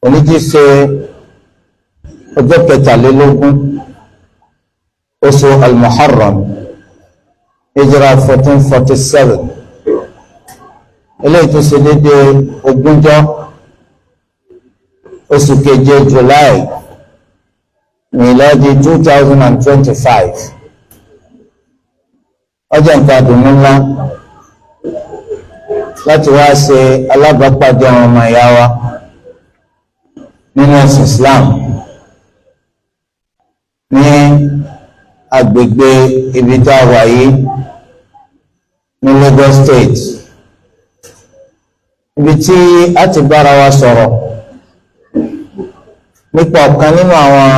oníjì ṣe ọjọ́ kẹtàlélógún oṣù al-Muharram hijra 1447 eléyìí tó ṣe déédéé ogúnjọ́ oṣù keje July miladi 2025 ọjọ́ nǹkan àdùnnú ńlá láti wá ṣe alábàápàdé àwọn ọmọ ìyá wa nínú ẹ̀sìn Islam ní agbègbè ibi tá a wà yìí ní Lagos State, ibi tí a ti bára wa sọ̀rọ̀ nípa ọ̀kan nínú àwọn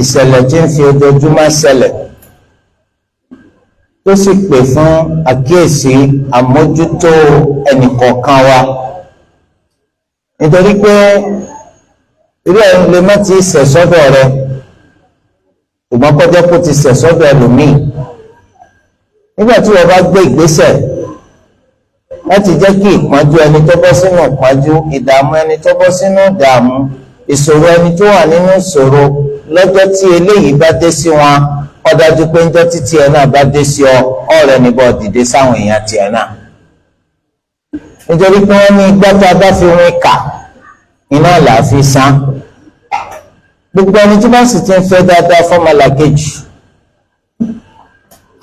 ìṣẹ̀lẹ̀ tí ń fi ojoojúmọ́ ṣẹlẹ̀ tó sì pè fún àkíyèsí àmójútó ẹnìkọ̀ọ̀kan wa, nítorí pé irú ẹ̀ lè má ti ṣẹ̀ sọ́dọ̀ rẹ ṣùgbọ́n kọjá kó ti ṣẹ̀ sọ́dọ̀ ẹlòmíì. Nígbà tí wọ́n bá gbé ìgbésẹ̀ láti jẹ́ kí ìpọ́njú ẹni tó bọ́ sínú ìpọ́njú, ìdààmú ẹni tó bọ́ sínú ìdààmú, ìṣòro ẹni tó wà nínú ìṣòro lọ́jọ́ tí eléyìí bá dé sí wọn, ó dájú pé ńjọ́ títí ẹ náà bá dé sí ọ, ọ̀rẹ́ níbọ̀ dìde sáwọn èèyàn tiẹ̀ náà. Nítorí pé wọ́n ní igbá tá a bá fi wín kà iná là á fi san. Gbogbo ẹni tí bá sì ti ń fẹ́ dáadáa fọ́mọlàkejì,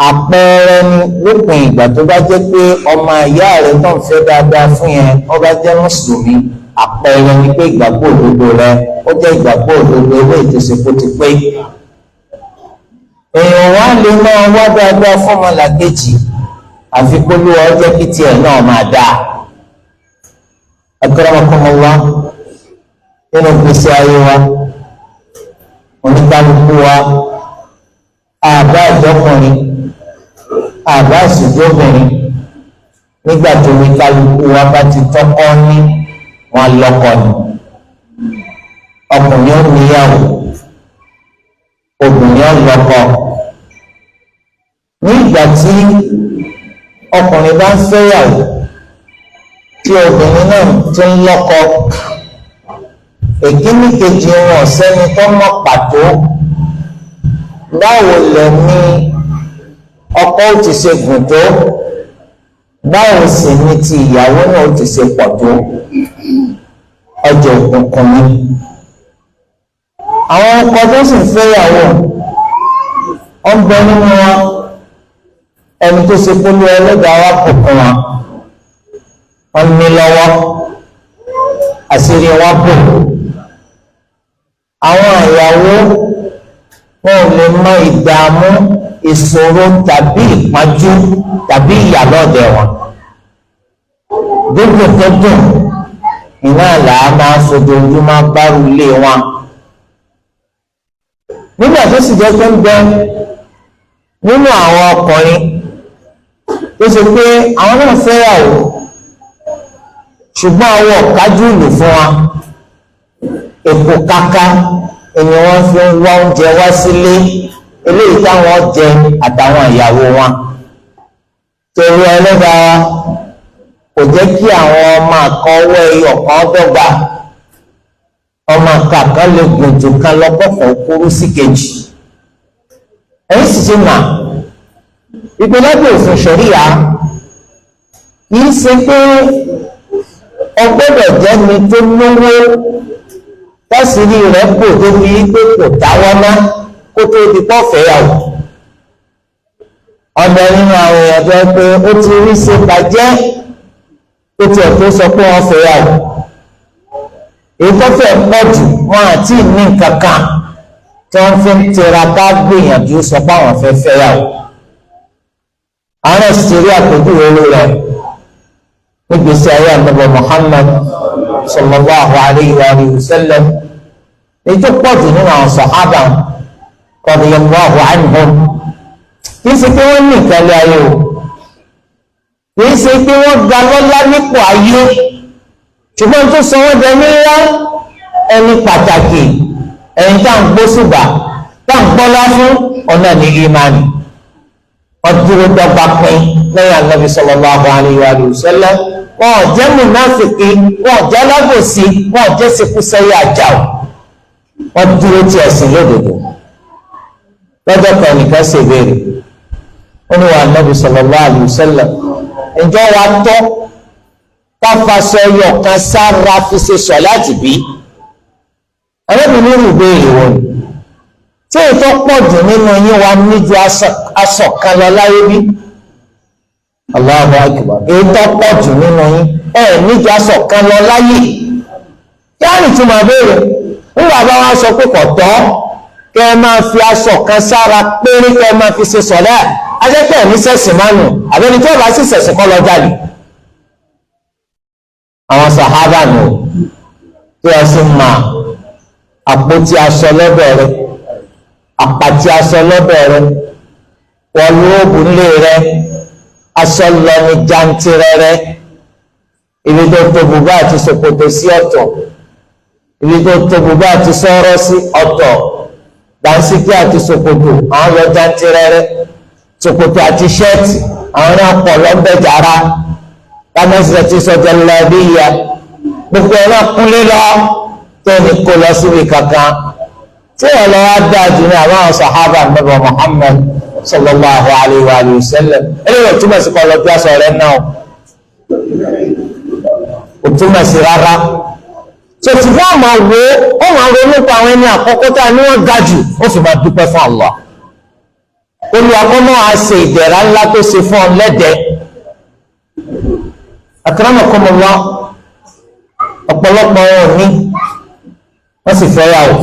àpẹẹrẹ ni lópin ìgbà tó bá jẹ́ pé ọmọ ìyá rẹ̀ tó ń fẹ́ dáadáa fún yẹn ó bá jẹ́ mùsùlùmí, àpẹẹrẹ ni pé ìgbàgbọ́ òdodo rẹ̀ ó jẹ́ ìgbàgbọ́ òdodo ewé ìtòsíkó ti pé. Èèyàn wá lè máa wá dáadáa fọ́mọlàkejì àfi kó ló ọjọ́ kí tiẹ̀ náà máa dáa. Akramakumullah, nínú gbèsè ayé wa oníkálukú wa àbá ìjọkùnrin àbá ìṣèjọbìnrin nígbà tó oníkálukú wa bá ti tọ́kọ́ ní wọn lọ́kọ ni. Ọkùnrin ó níyàwó, obìnrin ó lọ́kọ. Nígbà tí ọkùnrin bá ń fẹ́yàwó tí obìnrin náà tún lọ́kọ, èkíní kejì wọn ọ̀sẹ́ni tó mọ̀ pàtó báwo lẹ ní ọkọ ó ti ṣe gùn tó, báwo sì ni ti ìyàwó náà ó ti ṣe pọ̀ tó. Ọjọ́ òkùnkùn ni àwọn ọkọ tó sì ń fẹ́yàwó wọn bẹ nínú wọn ẹni tó ṣe polú ẹlẹ́dàá wa kùnkùn wọn, wọn ní lọ́wọ́ àṣírí wọn bò. Àwọn ìyàwó wọn ò lè mọ ìdààmú, ìṣòro tàbí ìpọ́njú tàbí ìyàlọ́dẹ wọn. Dúdú tó dùn iná làá máa fojoojúmọ́ gbárù lé wọn. Nígbà tó sì jẹ́ pé ń bẹ nínú àwọn ọkùnrin tó ṣe pé àwọn náà fẹ́yàwó ṣùgbọ́n àwọn ọ̀kájú ìlú fún wa, èpò káká ni wọ́n fi ń wá oúnjẹ wá sílé eléyìí táwọn jẹ àtàwọn ìyàwó wọn. Torí ẹlẹ́dàá kò jẹ́ kí àwọn ọmọ àkànwọ́ ẹyọ kan dọ́gba, ọmọ àkàkàn lè gùn jù kan lọ́kọ̀ọ̀kan kúrú sí kejì. Ẹ̀yìn sì ti mà ìpínlẹ̀ òfin ṣẹ̀ríyà kì í ṣe pé ọgbọ́dọ̀ jẹ́ mi tó lówó tásìrí rẹ̀ kò tó fi pé kò dáwọ́ ná kó tó di pọ́ fẹ́yàwó. Ọ̀dọ̀ nínú àwọn èèyàn tó pé ó ti rí ṣe bàjẹ́ tó tiẹ̀ tó sọ pé wọ́n fẹ́yàwó. Èyí tó fẹ́ pọ̀ jù wọn àti ní nǹkan kan tí wọ́n fi ń tiraka gbìyànjú sọ pé àwọn fẹ́ fẹ́yàwó. Àwọn ẹ̀sìn ti rí àpèjúwe rẹ̀ nígbèsí ayé ànábì Muhammad sallallahu alayhi wa sallam. Èyí tó pọ̀ jù nínú àwọn sàhábà radiyallahu anhum kì í ṣe pé wọ́n ní ìkàlẹ̀ ayé o, kì í ṣe pé wọ́n ga lọ́lá nípò ayé, ṣùgbọ́n tó sọ wọ́n dẹni ńlá ẹni pàtàkì ẹni tá à ń gbósùbà tá à ń gbọ́lá fún ọ̀nà ní ìmánì. wọ́n dúró dọ́gba pín lẹ́yìn Ànábì sallallahu alayhi wa sallam. Wọ́n jẹ́ mùnáfìkì, wọ́n jẹ́ alábòsí, wọ́n jẹ́ ṣekúṣẹyẹ àjàù. Wọ́n dúró ti ẹ̀sìn lódodo. Lọ́jọ́ kan nìkan ṣèbéèrè, ó ní wa Ànábì sallallahu alayhi wa sallam, ǹjọ́ wa tọ́ káfàṣọ ẹyọ kan sára fi ṣe sọ̀láàtì bí? Arábìnrin rú béèrè wọn ni, tí ètò pọ̀ jù nínú yín wa níjú aṣọ kan lọ láyé bí? Allahu akbar. Ètò pọ̀ jù nínú yín níjú aṣọ kan lọ láyé. Kí á nìtú máa béèrè? Nígbà bá wọn sọ pé kò tọ́ kẹ́ ẹ máa fi aṣọ kan sára péré kẹ́ ẹ máa fi ṣe sọ̀lá, ajẹ́pẹ́ ní sẹ̀sìn mánu, àbẹ́ni tí ó bá sì sẹ̀sìn kọ́ lọ jáde. Àwọn sàhábà nù tí a sì máa àpótí aṣọ lọ́dọ̀ rẹ̀, àpàtì aṣọ lọ́dọ̀ rẹ̀, wọ́n lóògùn lé rẹ̀, aṣọ lọ́ni jantirẹrẹ, ibi tó tó bùbá àti ṣòkòtò sí ọ̀tọ̀, ibi tó tó bùbá àti sọ́rọ́ sí ọ̀tọ̀, dànsíkí àti ṣòkòtò àwọn lọ jantirẹrẹ, ṣòkòtò àti ṣẹ́ẹ̀tì àwọn náà pọ̀ lọ́bẹ̀jára, lámẹ́sẹ̀ tí sọ́jà lẹ́bíyà gbogbo ẹ̀rọ kúnlé lọ tó ní kó lọ síbi kankan. Tí ẹ̀ lọ wá dáa jù ní àwọn sàhábà Ànábì Muhammad sallallahu alayhi wa sallam. Eléyìí túmọ̀ sí kọ́ lọ bí aṣọ rẹ̀ náà ò túmọ̀ sí rárá. Sọ̀tì fún àmọ́ wo ó máa ronú pa àwọn ẹni àkọ́kọ́ tá a ní wọ́n ga jù, ó sì máa dúpẹ́ fún Allah. Olùwàkọ́mọ́ á ṣe ìdẹ̀ra ńlá tó ṣe fún ọ lẹ́dẹ̀ẹ́. Akramakumullah, ọ̀pọ̀lọpọ̀ wọn ní wọ́n sì fẹ́ yàwó,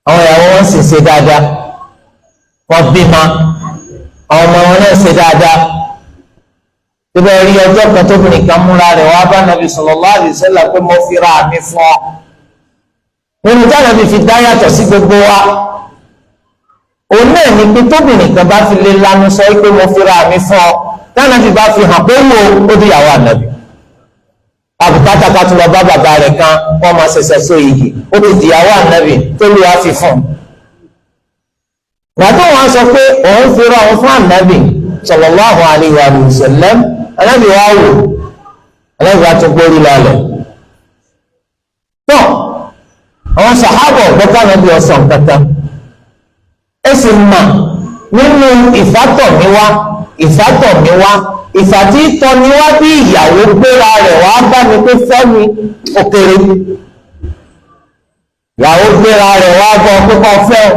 àwọn ìyàwó wọn sì ṣe dáadáa, wọ́n bímọ, àwọn ọmọ wọn náà ṣe dáadáa. Ibẹ̀ rí ọjọ́ kan tóbìnrin kan múra rẹ̀ wá bá Nàbí sallallahu alaihi wasallam pé mo fi ra àmì fún ọ. Nínú táwọn Nàbí fi dá yàtọ̀ sí gbogbo wa, òun náà ní pé tóbìnrin kan bá fi lè lanu sọ pé mo fi ra àmì fún ọ, táwọn fi bá fi hàn pé wo ó di ìyàwó Ànábì. Àbùkátà ká tún lọ bá bàbá rẹ̀ kan wọ́n máa ṣẹ̀ṣẹ̀ so iyì, ó ti di ìyàwó Ànábì tó lù wá fi fún. Gbàtọ́ wọn sọ pé òun fi ra òun fún Ànábì sallallahu alaihi wa sallam, Ànábì wá wò, Ànábì wá tún gbórí lọlẹ̀. Tó àwọn sàhábọ̀ gbọ́ká Ànábì ọ̀sán kankan, ẹ sì mà nínú ìfátọ̀míwá ìfàtí tọ́ni wá bí ìyàwó gbéra rẹ̀ wá bá mi pé fẹ́mi òkèrè, ìyàwó gbéra rẹ̀ wá bọ́ pípọ́ fẹ́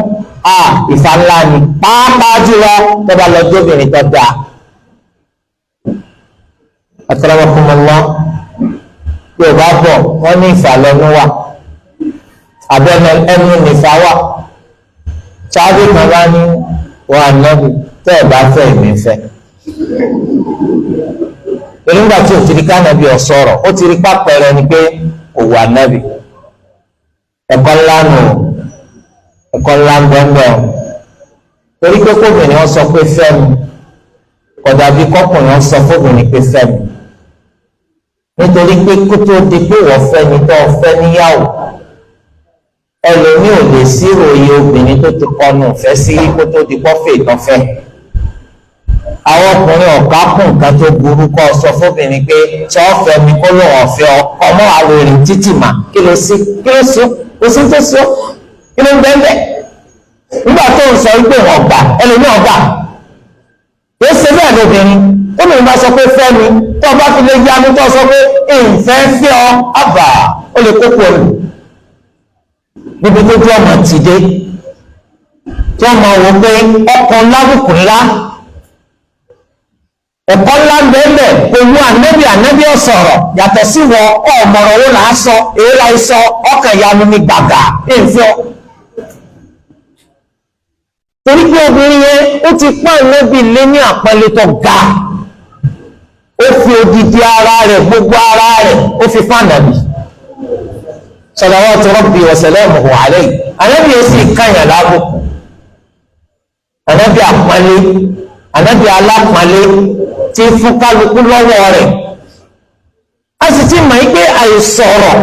ìfà ńlá ni, pàápàá jùlọ tó bá lọ jóbìnrin tó dáa. Akramakumullah, yóò bá bọ̀ wọ́n ní ìfàlẹ́nu wà, abẹ́nu ẹnu nìfà wà. Sáábì kan bá ní wọn Ànábì tẹ́ ẹ̀ bá fẹ́ ìmí fẹ́. Nígbà tí o ti rí kánàbí ọ̀sọ̀rọ̀, ó ti rí pápẹ́rẹ́ ni pé òwò Ànábì. Ẹ̀kọ́ ńlá nù, ẹ̀kọ́ ńlá ń bẹ́ẹ̀ torí pé kóbìnrin wọn sọ pé fẹ́ mi, kódà bí kọ́kùnrin wọn sọ fóbìnrin pé fẹ́ mi. Nítorí pé kó tó di pé wọ́n fẹ́ ni tó fẹ́ níyàwó, ẹlòmíì ò lè sírò iye obìnrin tó ti kọnu ìfẹ́ sí kó tó di pọ́fẹ́ ìtọ́fẹ́. Àwọn ọkùnrin ọ̀gá kún nǹkan tó burú kọ́ sọ fóbìnrin pé tí wọ́n fẹ́ mi kó lóun ọ̀fẹ́ ọmọ àwòrán títì mà kí ló sí tó sí kí ló ń bẹ́ẹ̀ nígbà tó ń sọ wípé wọ́n gbà ẹlòmíì ọ̀gbà yóò ṣe bẹ́ẹ̀ lóbìnrin ó lè bá sọ pé fẹ́ mi tó bá fi lè yanu tó sọ pé ìfẹ́ fẹ́ ọ àbà ó lè kókó rẹ̀ níbi tó tó ọmọ ti dé tí wọ́n máa wò pé ọkàn lábùkù ńlá ẹ̀kọ́ ńlá bẹ́ẹ̀ olú ànábì ọ̀sọ̀rọ̀ yàtọ̀ sí wọ ọ̀mọ̀rọ̀ wo là á sọ èyí là á sọ ọkàn ìyanu ní gbàgà èèfọ́. torí pé obìnrin yẹn ó ti pọ́n ànábì lé ní àpẹẹlẹ tó ga, ó fi odidi ara rẹ̀ gbogbo ara rẹ̀ ó fi fún ànábì salawatu rabbi wa salamuhu alayhi. ànábì yẹn sì kàyàn lábùkù, ànábì àpọ́nlé, ànábì alápọ́nlé ti fún kálukú lọ́wọ́ rẹ̀. A sì ti mọ̀ pé àìsọ̀rọ̀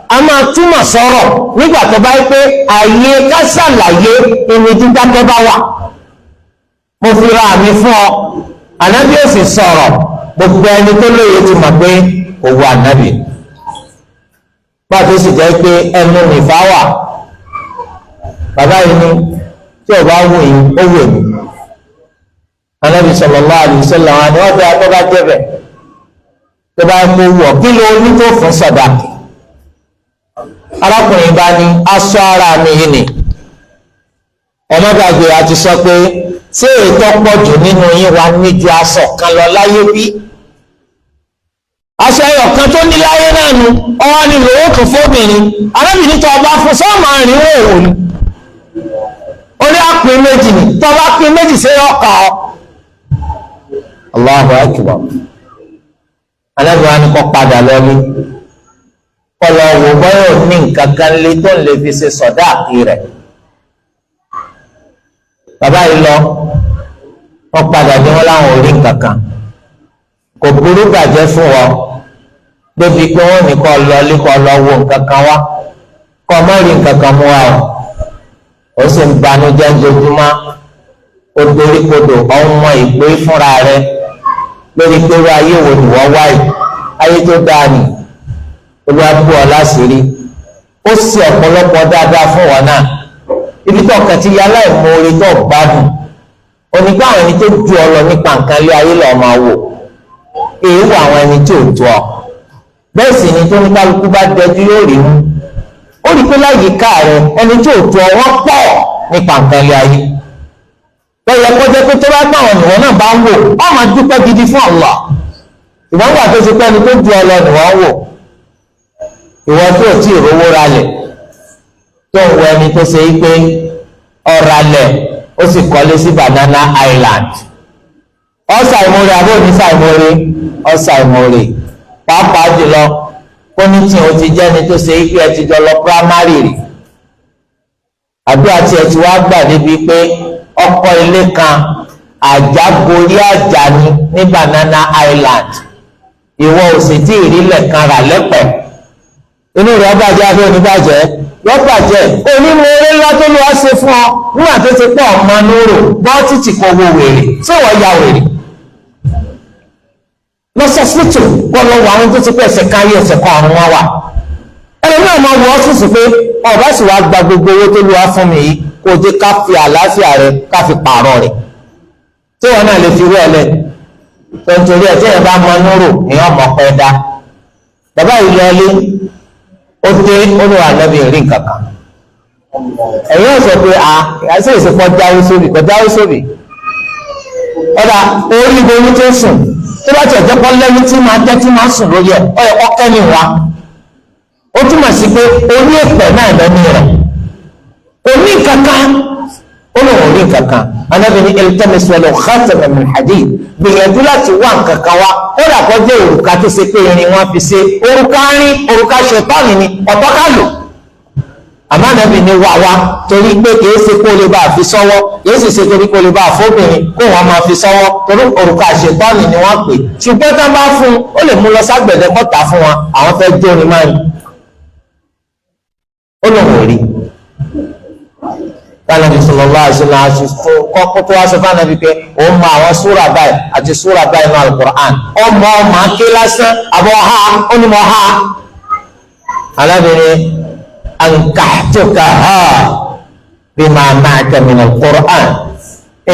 a máa túmọ̀ sọ̀rọ̀ nígbà tó bá pé àyè ká ṣàlàyé ìní dídákẹ́ bá wà. mo fi ra àmì fún ọ ànábì ó sì sọ̀rọ̀ gbogbo ẹni tó lóye ti mọ̀ pé kò wù ànábì pàtó sì jẹ́ pé ẹnu nìfà wà bàbá yìí ní tí ò bá wù yín ó wù mí ànábì sallallahu alaihi wasallam ni wọ́n fẹ́ tó bá jẹ́bẹ̀ tó bá kó wù ọ́ kí ló ní tó fún sàdáàkì arákùnrin bá ní aṣọ ara mi yìí ni ọmọdàgbé àti sọ pé ṣé ètò pọ̀jù nínú yín wà ní ju aṣọ kan lọ láyé bí aṣọ ẹyọ kan tó ní láyé náà nu ọwọ́ ni lòó tó fóbìnrin arábìnrin tó ọba fún sọ́ọ̀mù àrùn òwò ni orí àpín méjì ni tó bá pín méjì sí ọkà ọ Allahu akbar alábìnrin ni kò padà lọ́lé kọlọ wò bọ́yọ̀ ní nǹkan kan lé tó ń lè fi ṣe sọ̀dáàkì rẹ̀ bàbá yìí lọ wọ́n padà dé wọn láwọn ò rí nǹkan kan kò burú bàjẹ́ fún ọ débi pé wọ́n ní kọ́ lọlé kọ́ lọ wo nǹkan kan wá kọ́ mọ́ rí nǹkan kan mú wa o ó sì ń banújẹ́ ojoojúmọ́ ó dorí kodò ọmọ ìgbé fúnra rẹ̀ lórí pé wọ́n ayé wo ni wọ́n wáyé ayé tó dáa ni olúwa bú ọ láṣìírí ó sì ọ̀pọ̀lọpọ̀ dáadáa fún wọn náà ibi tó kàn ti yálà ìmoore tó gbádùn onígbà àwọn ẹni tó ju ọ lọ nípa nǹkan lé ayé lọ́ọ́ máa wò èyí wọ àwọn ẹni tí ò tó ọ bẹ́ẹ̀ sì ni tó ní kálukú bá dẹjú yóò rí mú ó rí pé láyìíká rẹ ẹni tí ò tó ọ wọ́n pọ̀ nípa nǹkan lé ayé bẹ́ẹ̀ yẹ kó jẹ́ pé tó bá gbà wọn nìwọ̀n náà bá ń wò ọ máa dúpẹ́ gidi fún Allah ìwọ́n gbà tó ti pẹ́ ni tó ju ọ lọ nìwọ̀n wò ìwọ tó tí ìrówó ralẹ̀ tó ń wọ ẹni tó ṣe é pé ọ̀ralẹ̀ ó sì kọ́lé sí Banana Island ọ̀sà ìmòrè àbí onísà ìmòrè ọ̀sà ìmòrè pàápàá jùlọ kónítì ó ti jẹ́ni tó ṣe é pé ẹ ti jọ lọ primary rì àbí àti ẹ ti wá gbà débi pé ọkọ̀ ilé kan àjágorí àjà ní Banana Island ìwọ ò sì tí ìrílẹ̀ kan rà lẹ́pẹ̀ẹ́ inú rẹ̀ bàjẹ́ abẹ́ oníbàjẹ́ yọ́ bàjẹ́ onímọ̀ọ́rẹ́ ńlá tó lọ́wọ́ ṣe fún ọ nígbà tó ti pọ̀ ọmọ lóró bọ́ọ̀tì tí kò wo wèrè tí wọ́n ya wèrè lọ́sọ̀sìtò kọ́ lọ́wọ́ àwọn tó ti pẹ́ ẹsẹ̀ kan ayé ẹsẹ̀ kan ọ̀run wọn wà ẹni náà máa wọ ọ́fíìsì pé ọ̀bá sì wá gba gbogbo owó tó lọ́wọ́ fún mi yìí kó o jẹ́ ká fi àlàáfíà rẹ ká fi pààrọ̀ rẹ̀ tí wọ́n náà lè fi rú ẹ lẹ̀ tó ń torí ẹ̀ tí ẹ̀ bá mọ lóró èèyàn mọ̀ pẹ́ dá bàbá yìí lọ́ọ́lé ó dé olùwà nàbí rí nǹkan kan ẹ̀yin ọ̀sẹ̀ pé àṣẹ ìsìnkú jáwé sóbì ọ̀dà orí ibomi tó sùn tó bá tẹ̀ jẹ́pọ̀ lẹ́yìn tí máa tẹ́ tí máa sùn lórí ẹ̀ ọ̀yẹ̀ ọ̀kẹ́ ni wá ó túmọ̀ sí pé orí èpè náà lẹ́nu rẹ̀ orí kankan ó lè wọ́n rí kankan anábìrin iltamis walau khataman min hadid gbìyànjú láti wá nǹkankan wá ó dàpọ̀ jẹ́ òrùka tó ṣe pé irin wọn fi ṣe òrùka ṣẹ̀tánì ni ọ̀tọ́ ká lò àmọ́ ànábì ní wá wá torí pé kìí ṣe kó lè bá a fi sọ́wọ́ kìí sì ṣe torí kó lè bá a fóbìnrin kó wọn máa fi sọ́wọ́ torí òrùka ṣẹ̀tánì ni wọ́n pè ṣùgbọ́n tá a bá fún un ó lè mú lọ ságbẹ̀dẹ kọ́ta fún wọn àwọn fẹ́ jó ni máa ń ó lòun ò rí kánàbí sallallahu alaihi wasallam kọ́kọ́ tó wá sọ fún ànábì pé òun mọ àwọn súrà báyìí àti súrà báyìí ní Al-Qur'an ọmọ aké lásán àbọ̀ ha ó ní mọ̀ ha alábìnrin ankahtukaha bima ma'aka min Al-Qur'an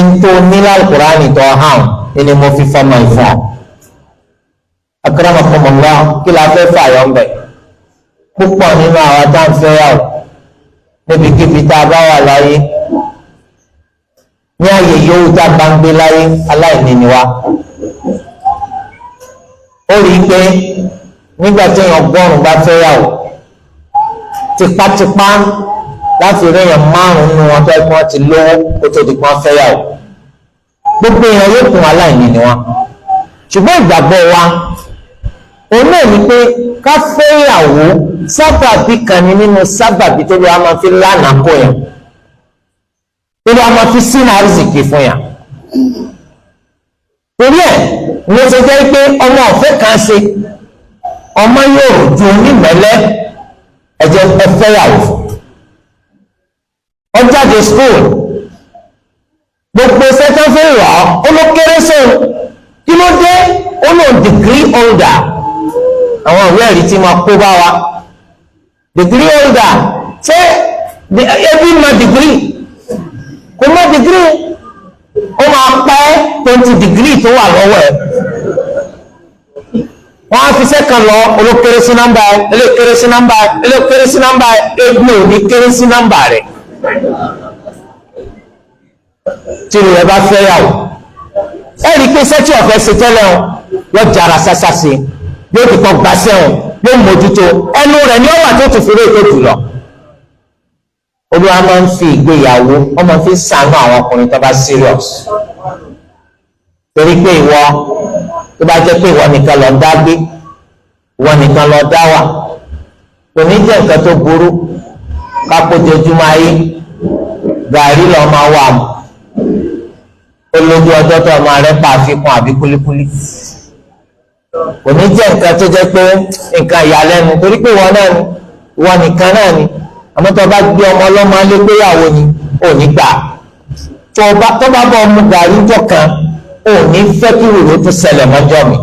ntò nílá Al-Qur'an tó hàn ẹni mo fi fọmọ ìfọ akramakumullah kí la fẹ́ fààyàn bẹ̀ púpọ̀ nínú àwọn táǹfẹ́ yà wò níbikíbi tá a bá wà láyé ní ààyè yòówù tá a bá ń gbé láyé aláìní ni wá ó rí i pé nígbà tí èèyàn gbọ́rùn bá fẹ́ yàwó tipátipá láti rí èèyàn márùn-ún nínú wọn tó ẹ̀kọ́ ti lówó kó tó di pọ́n fẹ́ yàwó gbogbo èèyàn yóò kún aláìní ni wá ṣùgbọ́n ìgbàgbọ́ wa òun náà ni pé ká fẹ́ yàwó sábàbí kan ní nínú sábàbí tó lọ́wọ́ máa fi lánàá kó yàn tó lọ́wọ́ máa fi sínú àrísìkì fún yàn torí ẹ̀ ní ó ṣe jẹ́ pé ọmọ ọ̀fẹ́ kan ṣe ọmọ yóò ju onímọ̀lẹ́ ẹ̀jẹ̀ ẹ̀fẹ́ yàwó ọjáde school gbogbo sẹ́tọ́ fún ìwà olókéré sóun kí ló dé ó lò degree holder àwọn ìwé ẹ̀rí tí máa kó bá wa degree holder ṣé ebi ma degree kò má degree ó máa pẹ́ 20 degree tó wà lọ́wọ́ ẹ̀ wọ́n á fi sẹ́kàn lọ olókéré sí nọ́mbà ẹ̀ olókéré sí nọ́mbà ẹ̀ olókéré sí nọ́mbà ẹ̀ egbò ní kéré sí nọ́mbà rẹ̀ tí ìrẹ̀ bá fẹ́ yàwó ẹ̀rí pé sẹ́tì ọ̀fẹ́ ṣe tẹ́lẹ̀ wọn yóò jára sásá sí yóò ti kọ́ gbàṣẹ́ wọn yóò mójútó ẹnu rẹ̀ ní ọwà tó tún fi lé ètò jùlọ. Olúwa máa ń fi ìgbéyàwó wọ́n máa fi ṣàánú àwọn ọkùnrin tó bá serious torí pé ìwọ tó bá jẹ́ pé ìwọ nìkan lọ dá gbé ìwọ nìkan lọ dá wà kò ní jẹ́ nǹkan tó burú kápójoojúmọ́ ayé gàrí lọ́ọ́ máa wà mọ́ olójú ọjọ́ tó ọmọ rẹ̀ pa àfikún àbí kúlíkúlí kò ní jẹ́ nǹkan tó jẹ́ pé nǹkan ìyàlẹ́nu torí pé ìwọ nìkan náà ni àmọ́ tó bá gbé ọmọ ọlọ́mọ alẹ́ gbéyàwó ni ò ní gbà tó bá bọ́ ọmọ gàrí jọ kan ò ní fẹ́ kí wòlò tó ṣẹlẹ̀ mọ́jọ́ mi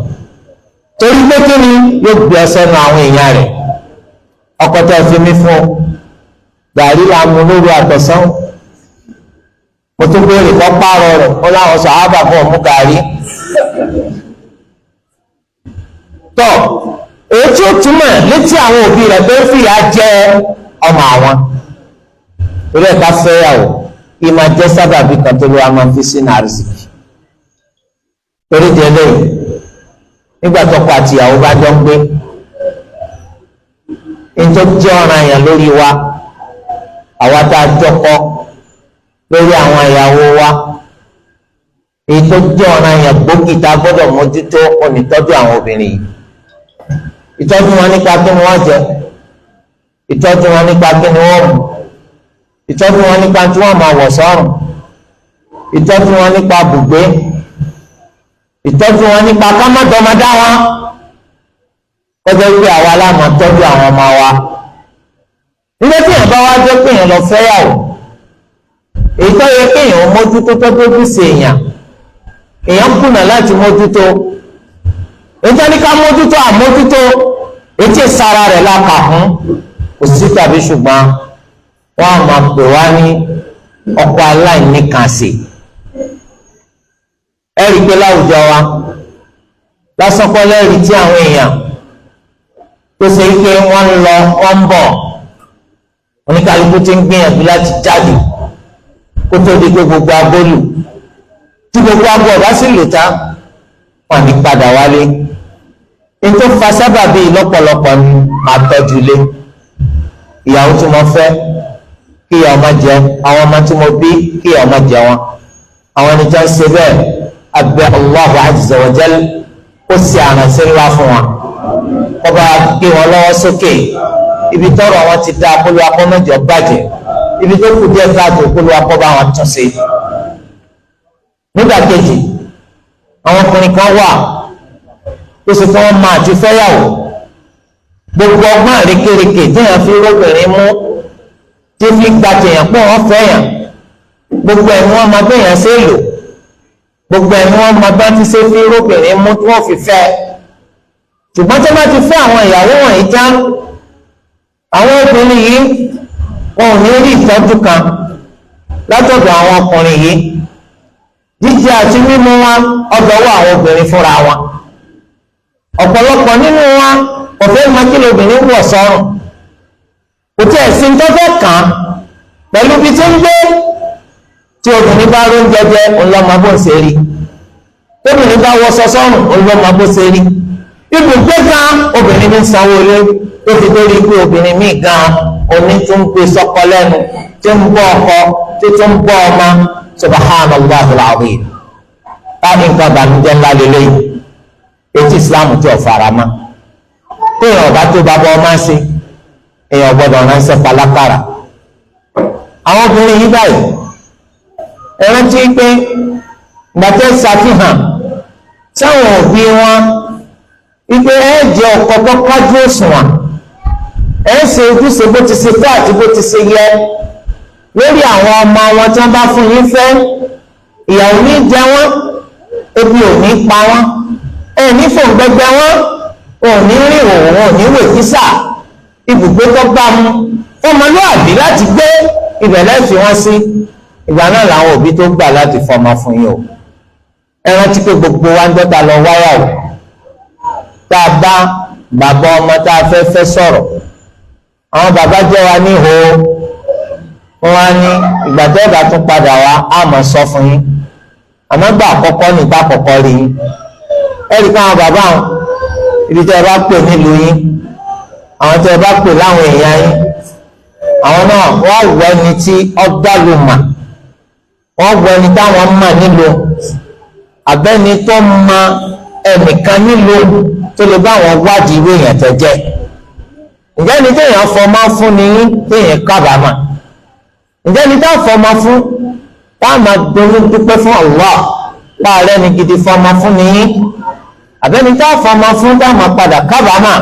torí pé kí ni yóò gbé ọsẹ nu àwọn èèyàn rẹ̀ ọkọ tó fi mí fún gàrí la mú lóru àtọ̀sán mo tún béèrè kọ́ pààrọ̀ rẹ̀ ó láwọn sàhábà fún ọmú gàrí tọ́ èyí tí ó túmọ̀ létí àwọn òbí rẹ̀ pé fìyà jẹ ọmọ àwọn torí ẹ̀ka fẹ́yàwó kí máa jẹ́ sábàbí kan tó lọ́wọ́ máa fi sínú àrísìkì torí di eléyìí nígbà tọ́kọ àti ìyàwó bá jọ ń gbé nítorí jẹ́ ọ̀ràn yẹn lórí wa àwa tá a jọkọ lórí àwọn ìyàwó wa èyí tó jẹ́ ọ̀ràn yẹn gbòógì tá a gbọ́dọ̀ mójútó onítọ́jú àwọn obìnrin yìí ìtọ́jú wọn nípa kí ni wọ́n jẹ ìtọ́jú wọn nípa kí ni wọ́n mú ìtọ́jú wọn nípa tí wọ́n máa wọ̀ sọ́rùn ìtọ́jú wọn nípa bùgbé ìtọ́jú wọn nípa kámọ́dọ́mọdá wọn kọjá wípé àwa láàmú tọ́jú àwọn ọmọ wa nígbà tí èèyàn bá wá jẹ́ pé èèyàn lọ fẹ́yàwó èyí tó yẹ kí èèyàn mójútó tó tóbi sí èèyàn kùnà láti mójútó ètò ní ká mójútó àmójútó etí ìsara rẹ̀ láka fún kò sí tàbí ṣùgbọ́n wọ́n á máa pè wá ní ọkọ aláìníkànsì ẹ̀rí pé láwùjọ wa lásán kọ́ lẹ́rìí tí àwọn èèyàn tó ṣe pé wọ́n ń lọ wọ́n ń bọ̀ oníkàlùkù ti ń gbìyànjú láti jáde kó tó di pé gbogbo agbólù tí gbogbo agbó ọba sì lò tá wọn ní padà wálé ètò fa sábàbí lọ́pọ̀lọpọ̀ ni máa tọ́jú ilé ìyàwó tí mo fẹ́ kí ìyàwó má jẹ àwọn ọmọ tí mo bí kí ìyàwó má jẹ wọn àwọn ẹni tó ń ṣe bẹ́ẹ̀ abẹ́ Allahu azza wa jal ó sì àrànṣe ńlá fún wọn kọba gbé wọn lọ́wọ́ sókè ibi tọ́rọ̀ wọn ti dá akóló akọ́mọ́jọ bàjẹ́ ibi tó kù díẹ̀ káàtó akóló akọ́bá wọn tún ṣe. nígbà kejì àwọn ọkùnrin kan wà tó sì fún wọn máa ti fẹ́yàwó gbogbo ọgbọ́n àrékèrèkè téèyàn fi róbìnrin mú tí fi gba tèèyàn pọ̀ wọ́n fẹ́yàn gbogbo ẹni wọn máa bẹ́yàn ṣe lò gbogbo ẹni wọn máa bá ti ṣe fi róbìnrin mú tí wọ́n fi fẹ́ ṣùgbọ́n tó bá ti fẹ́ àwọn ìyàwó wọ̀nyí tán àwọn obìnrin yìí wọn ò ní rí ìtọ́jú kan látọ̀dọ̀ àwọn ọkùnrin yìí jíjẹ àti mímu wọn ọ̀dọ̀ wọ àwọn obìnrin fúnra wọn ọ̀pọ̀lọpọ̀ nínú wọn kò fẹ́ máa kí lóbìnrin wọ̀ sọ́rùn kò tí ẹ̀ sí ń tọ́fẹ́ kàn án pẹ̀lú ibi tí ń gbé tí obìnrin bá rún jẹjẹ ńlọmọ bó ṣe rí tóbìnrin bá wọṣọ sọ́rùn ńlọmọ bó ṣe rí ibùgbé gan obìnrin ní sanwó lé tó fi dórí pé obìnrin míì gan oní tó ń gbé sọ́kọ lẹ́nu tó ń bọ́ ọkọ tó tó ń bọ́ ọmọ subhanallahi alazim láti nǹkan bàmíjẹ́ ńlá lélẹ́yìn etí islam tí ò fara mọ́ téèyàn ọba tó bá bọ́ ọmọ ṣe èèyàn gbọ́dọ̀ ránṣẹ́ palákàrà àwọn obìnrin yìí báyìí ẹ̀rọ tí pé gbàtẹ́ ṣàfihàn sáwọn òbí wọn wípé ẹ jẹ́ ọkọ tó kájú òṣùwọ̀n ẹ ṣe ojúṣe bó ti ṣe fẹ́ àti bó ti ṣe yẹ lórí àwọn ọmọ wọn tí wọ́n bá fún yín fẹ́ ìyà ò ní jẹ wọ́n, ebi ò ní pa wọ́n, ẹ̀ ní fòǹgbẹ́gbẹ́ wọ́n, ò ní rí òun, ò ní wè kísà, ibùgbé tó bá mu ọmọlúwàbí láti gbé ibẹ̀ lẹ́fì wọn sí. Ìgbà náà làwọn òbí tó gbà láti fọmọ fún yín o. Ẹ rántí pé gbogbo wa ń dọ́ta lọ wáyà o, tá a bá bàbá ọmọ tá a fẹ́ fẹ́ sọ̀rọ̀, àwọn bàbá jẹ́ wa ní ìhò, wọn á ní ìgbà tó ẹ̀dá tún padà wá á mọ̀ sọ fún yín, àmọ́ gbà àkọ́kọ́ nígbà àkọ́kọ́ rí yín. Ẹ̀rí káwọn bàbá wọn ibi tí ẹ bá pè nílùú yín, àwọn tí ẹ bá pè láwọn èèyàn yín, àwọn náà wọ́n wọ ẹni tí ọgbàlùmà, wọ́n wọ ẹni táwọn mọ̀ nílùú, abẹ́ni tó mọ ẹnìkan nílùú tó lè bá wọn wádìí ìwé èèyàn tẹ́ jẹ́. Ǹjẹ́ ni téèyàn fọmọ fún ni yín téèyàn kábàámà? Ǹjẹ́ ni táà fọmọ fún táà máa dúpẹ́ fún Allah láàárẹ̀ ni gidi fọmọ fún ni yín? Àbẹ́ni táà fọmọ fún táà máa padà kábàámà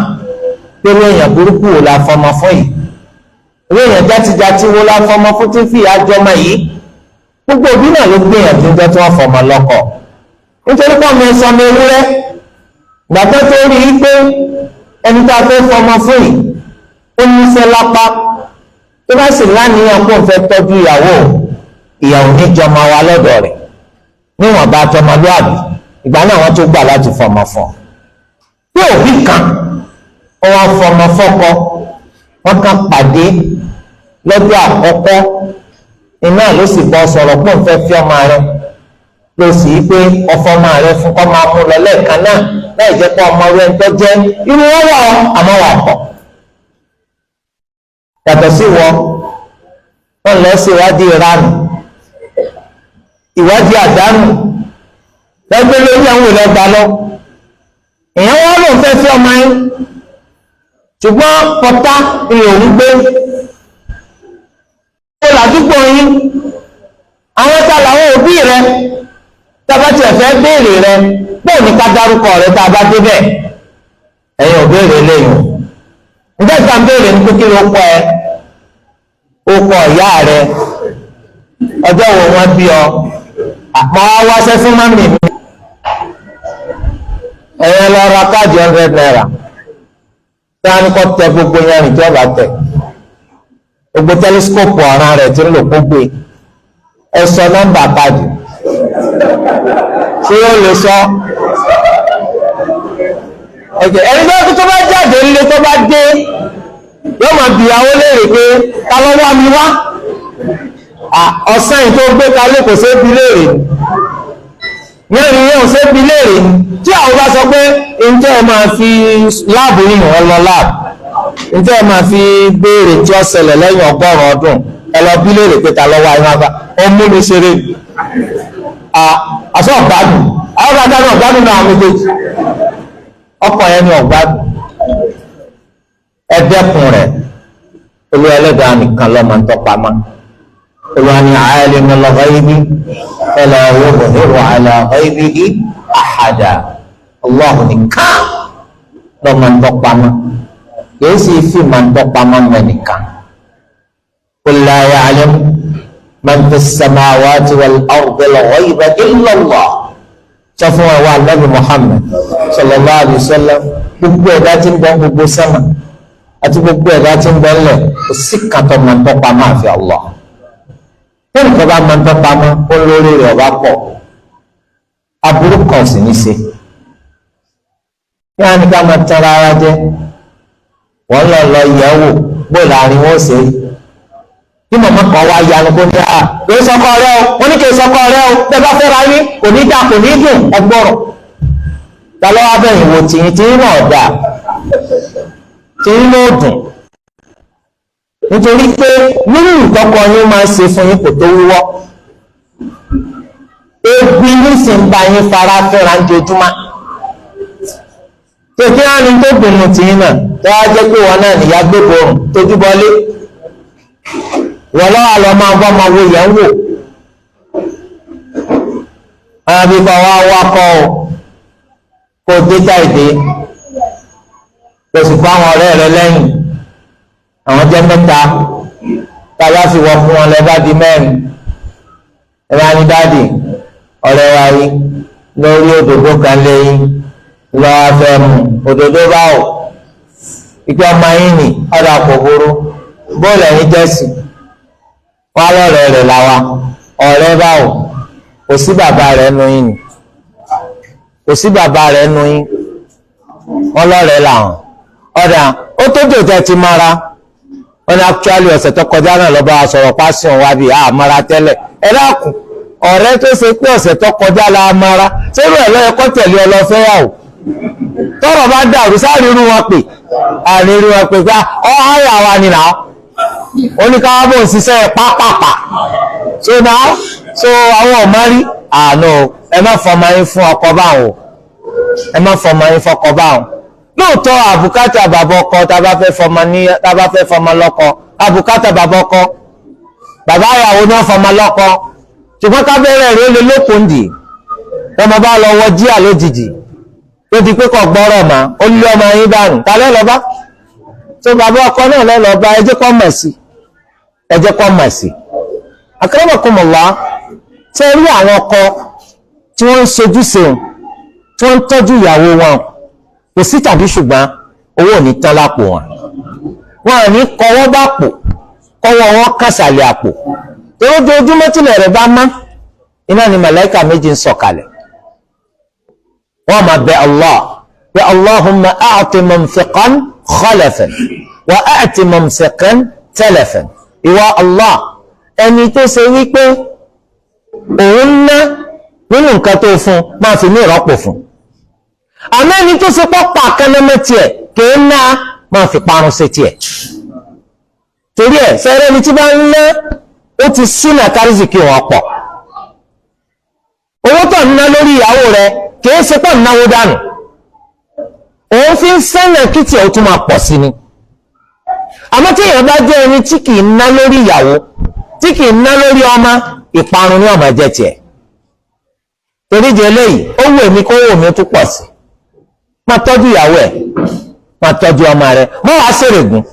pé èèyàn burúkú wò la fọmọ fún yìí, ìwé èèyàn játijàti wo la fọmọ fún tí fi àjọmọ yìí? Gbogbo òbí náà ló gbìyànjú jẹ́ tí wọ́n fọmọ lọ́kọ, nítorí pé ọmọ ẹ̀sọ́ ọmọ ewúrẹ́ gbàtọ́ tó rí i pé ẹni tá a fẹ́ fọmọ fún yìí ó ní iṣẹ́ lápá, tó bá sì láníyàn kó n fẹ́ tọ́jú ìyàwó níjọmọ wa lọ́dọ̀ rẹ̀ níwọ̀n bá tọmọlúàbí, ìgbà náà wọ́n tó gbà láti fọmọ fún ọ. Bí òbí kan wọ́n fọmọ fọ́kọ, wọ́n kàn pàdé lọ́jọ́ àkọ́kọ́, iná ló sì bọ́ sọ̀rọ̀ pé òun fẹ́ fi ọmọ rẹ̀, ló sì í pé ọfọ ọmọ rẹ̀ fún kọ́ máa mú lọ lẹ́ẹ̀kan náà láì jẹ́ pé ọmọ rẹ̀ ń tọ́ jẹ́ irú wọn wà ọ́ àmọ́ wà pọ̀. Yàtọ̀ sí wọn lọ sí ìwádìí ìranù, ìwádìí àdánù lẹ́gbẹ́ lórí àwọn ìlọ́gbà lọ. Èèyàn wọn lòun fẹ́ fi ọmọ yín, ṣùgbọ́n pọ̀tá ìròyìn gbé ó làdúgbò yín, àwọn tá làwọn òbí rẹ tábà tí ẹ fẹ́ béèrè rẹ bóun ní ká dárúkọ rẹ tá a bá débẹ̀. Ẹ̀yin ò béèrè lẹ́yìn o, ǹjẹ́ ìta ń béèrè ní kékeré ó kọ ẹ, ó kọ ìyá rẹ, ọjọ́ wo wọ́n bí ọ, àpọ̀ wáṣẹ́ fún mọ́mì mi, ẹ̀yin lọ ra káàdì 100 naira tí wọ́n ní kọ́ tẹ gbogbo yẹn rìn tí wọ́n bá tẹ̀, gbogbo tẹlifíṣkópù ọ̀ràn rẹ̀ tí ń lò kó gbé, ẹ sọ nọ́mbà káàdì ṣé ó lè sọ? Ẹni tó bá jáde nílé tó bá dé yóò máa bìyàwó léèrè pé ta ló wá mi wá, ọ̀sán yìí tó gbé kalẹ̀ kò ṣeé bi léèrè, yẹ́nì yẹn ò ṣeé bi léèrè. Tí àwọn bá sọ pé ǹjẹ́ ẹ máa fi láàbù yìí wọ́n lọ láàbù, ǹjẹ́ ẹ máa fi béèrè tí ó ṣẹlẹ̀ lẹ́yìn 100 ọdún, ẹ lọ bí léèrè pé ta ló wá yín wá, ó mú mi ṣeré àṣọ ọ̀gbádùn, àwọn bàtà náà ọ̀gbádùn náà méjèèjì, ọkọ̀ yẹn ni ọ̀gbádùn. Ẹ̀dẹ́kun rẹ̀ Olúwa Ẹlẹ́dàá nìkan ló máa ń tọ́pamọ́. Olúwa ni aalimul ghaibi fala yudhiru ala ghaibihi ahada. Allahu nìkan ló máa ń tọ́pamọ́, kìí sì fi máa ń tọ́pamọ́ mẹ́nìkan. Qul la ya'lamu man fi as-samawati wal-ardi al-ghayba illa Allah. Sọ fún wa Nabi Muhammad sallallahu alayhi wa sallam, gbogbo ẹ̀dá tí ń bọ́ gbogbo sẹ́mà àti gbogbo ẹ̀dá tí ń bọ́ lẹ̀ kò sí kàtọ́ máa ń tọ́pa máa fi Allah. Tó nìkan bá máa ń tọ́pa mọ́ ó lórí rẹ̀ ọba pọ̀, aburú kan sì ní ṣe. Kí á ní ká máa tẹ́ra ara jẹ́, wọ́n lọ yẹ̀ wò bó láàrin wọn ṣe rí. Bí màmá kan wá yanu kó ní à kì í sọkọ rẹ o, wọ́n ní kì í sọkọ rẹ o, bẹ́ẹ̀ bá fẹ́ra yín kò ní dá kò ní dùn ẹgbọ́rọ̀. Ta ló wá bẹ̀yìn wò tìyín náà dà, tìyín náà dùn. Nítorí pé nínú ìtọ́kọ yín máa ń ṣe fún yín kò tó wúwọ́. Ebi nísìnyí bá yín fara fẹ́ra ń jojúmọ́. Tètè á ní tó dùn mú tìyín náà, tó wá jẹ́ pé wọn náà nìyá gbé borùn tójú bọ́lé. Wọ́n lọ́wọ́ àlọ́ máa bọ́ ọmọ wo yẹn wò. Àwọn abíkọ̀ wa wákọ̀ o, kó o dé táìdé, kò sì fún àwọn ọ̀rẹ́ rẹ lẹ́yìn. Àwọn jẹ́ mẹ́ta, tá a bá sì wọ fún wọn lẹ́ bá di mẹ́rin. Ẹ bá ní dáàdì, ọ̀rẹ́ wa yìí lórí òdòdó kan lẹ́yìn lọ́wọ́ fẹ́ mu òdòdó báwò ìgbà ọmọ yín ni ọ̀dà kòkòrò bóòlù ẹ̀yìn jẹ́sì wọ́n lọ́rẹ̀ rẹ̀ làwa ọ̀rẹ́ báwò kò sí bàbá rẹ̀ nu yín ni kò sí bàbá rẹ̀ nu yín wọ́n lọ́rẹ̀ làwọn ọ̀dà ó tó jòjẹ́ ti mara wọ́n ní actually ọ̀sẹ̀ tó kọjá náà lọ́ba sọ̀rọ̀ pásíọ̀n wá bíi àmàrà tẹ́lẹ̀ ẹ dákun ọ̀rẹ́ tó ṣe pé ọ̀sẹ̀ tó kọjá la mara sẹ́rù ẹ̀ lọ́yẹ kọ́ tẹ̀lé ọlọ́fẹ́ yà o tọ́rọ̀ bá dàrú sáré irú wọn pè àní irú wọn pè pé ọ háyà wa ni nà oníkàwá bò ń ṣiṣẹ́ pápápá so àwọn ọ̀márí àná ẹ má fọmọ yín fún ọkọ báwọn ẹ má fọmọ yín fọkọ báwọn lóòótọ́ àbùkátà bàbá ọkọ tá a bá fẹ́ fọmọ lọ́kọ àbùkátà bàbá ọkọ bàbá ìyàwó náà fọmọ lọ́kọ ṣùgbọ́n kábẹ́rẹ́ rẹ̀ lè lókòndì ọmọ bá lọ wọ jíà lójijì tó di pé kò gbọ́rọ̀ mà ó lé ọmọ yín dànù ta lẹ́lọ́bá tó bàbá ọkọ náà lẹ́lọ́bá ẹ jẹ́ kó mọ̀ sí ẹ jẹ́ kó mọ̀ sí. akramakumullah tẹ́ rí àwọn ọkọ tí wọ́n ń sojú sèun tí wọ́n ń tọ́jú ìyàwó wọn kò sí tàbí ṣùgbọ́n owó ò ní tán lápò wọn à ní kọwọ́ bá pò kọwọ́ wọn kásàlẹ̀ àpò ojoojúmọ́ tílẹ̀ rẹ̀ bá má iná ni màláíkà méjì ń sọ̀kalẹ̀ wọ́n máa bẹ Allah pé Allahumma a'ti mumfiqan khalafan wa a'ti mumsikan talafan ìwà Allah ẹni tó ṣe wípé òun ná nínú nǹkan tó fún máa fi ní ìrọ́pò fún àmọ́ ẹni tó ṣe pọ́pọ́ akẹ́lẹ́mẹ́ tiẹ̀ kìí ná máa fi parun sí tiẹ̀ torí ẹ̀ fẹ́rẹ́ ni tí bá ń ná ó ti sínà kárísìkì wọn pọ̀ owó tó ń ná lórí ìyàwó rẹ kìí ṣe pọ̀ náwó dànù òun fi ń sẹ́nà kí tí ó tún máa pọ̀ sí ni àmọ́ tí èèyàn bá jẹ́ ẹni tí kìí ná lórí ìyàwó tí kìí ná lórí ọmọ ìparun ní ọmọ jẹ́ tiẹ̀ torí di eléyìí ó wù mí kó wù mí tún pọ̀ sí máa tọ́jú ìyàwó ẹ̀ máa tọ́jú ọmọ rẹ̀ mọ́ wàá ṣèrègùn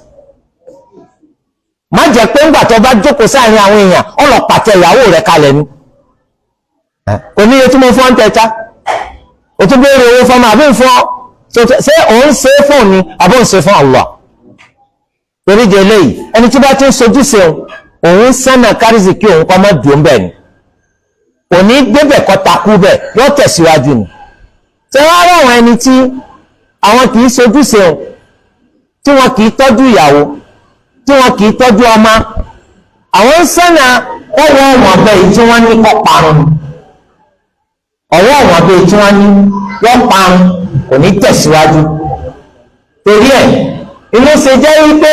má jẹ́ pé ńgbà tó bá jókòó sáàrin àwọn èèyàn ọlọ́pàtẹ ìyàwó rẹ̀ kalẹ̀ ni kò ní iye tí mo fọ́n tẹ̀ta o tún béèrè owó fọ́n àbí fún ọ ṣé òun ṣe é fún ni àbí òun ṣe fún Allah torí di eléyìí ẹni tí bá ti ń sojú sí òun sánà kárìsì kí òun kọ́ mọ́ dùn bẹ́ẹ̀ ni kò ní débẹ̀ kọ́ takú bẹ́ẹ̀ yóò tẹ̀síwájú ni ṣé wọ́n á ráwọn ẹni tí àwọn kì í sojú sí tí wọn kì í tọ́jú ìyàwó tí wọn kì í tọ́jú ọmọ àwọn ń sánà ọwọ́ ọ̀wọ̀n ọ̀bẹ yìí tí wọ́n ní kọ́ parun ọwọ́ ọ̀wọ̀n ọ̀bẹ yìí tí wọ́n ní wọ́n parun kò ní tẹ̀síwájú torí ẹ̀ inú ṣe jẹ́ wípé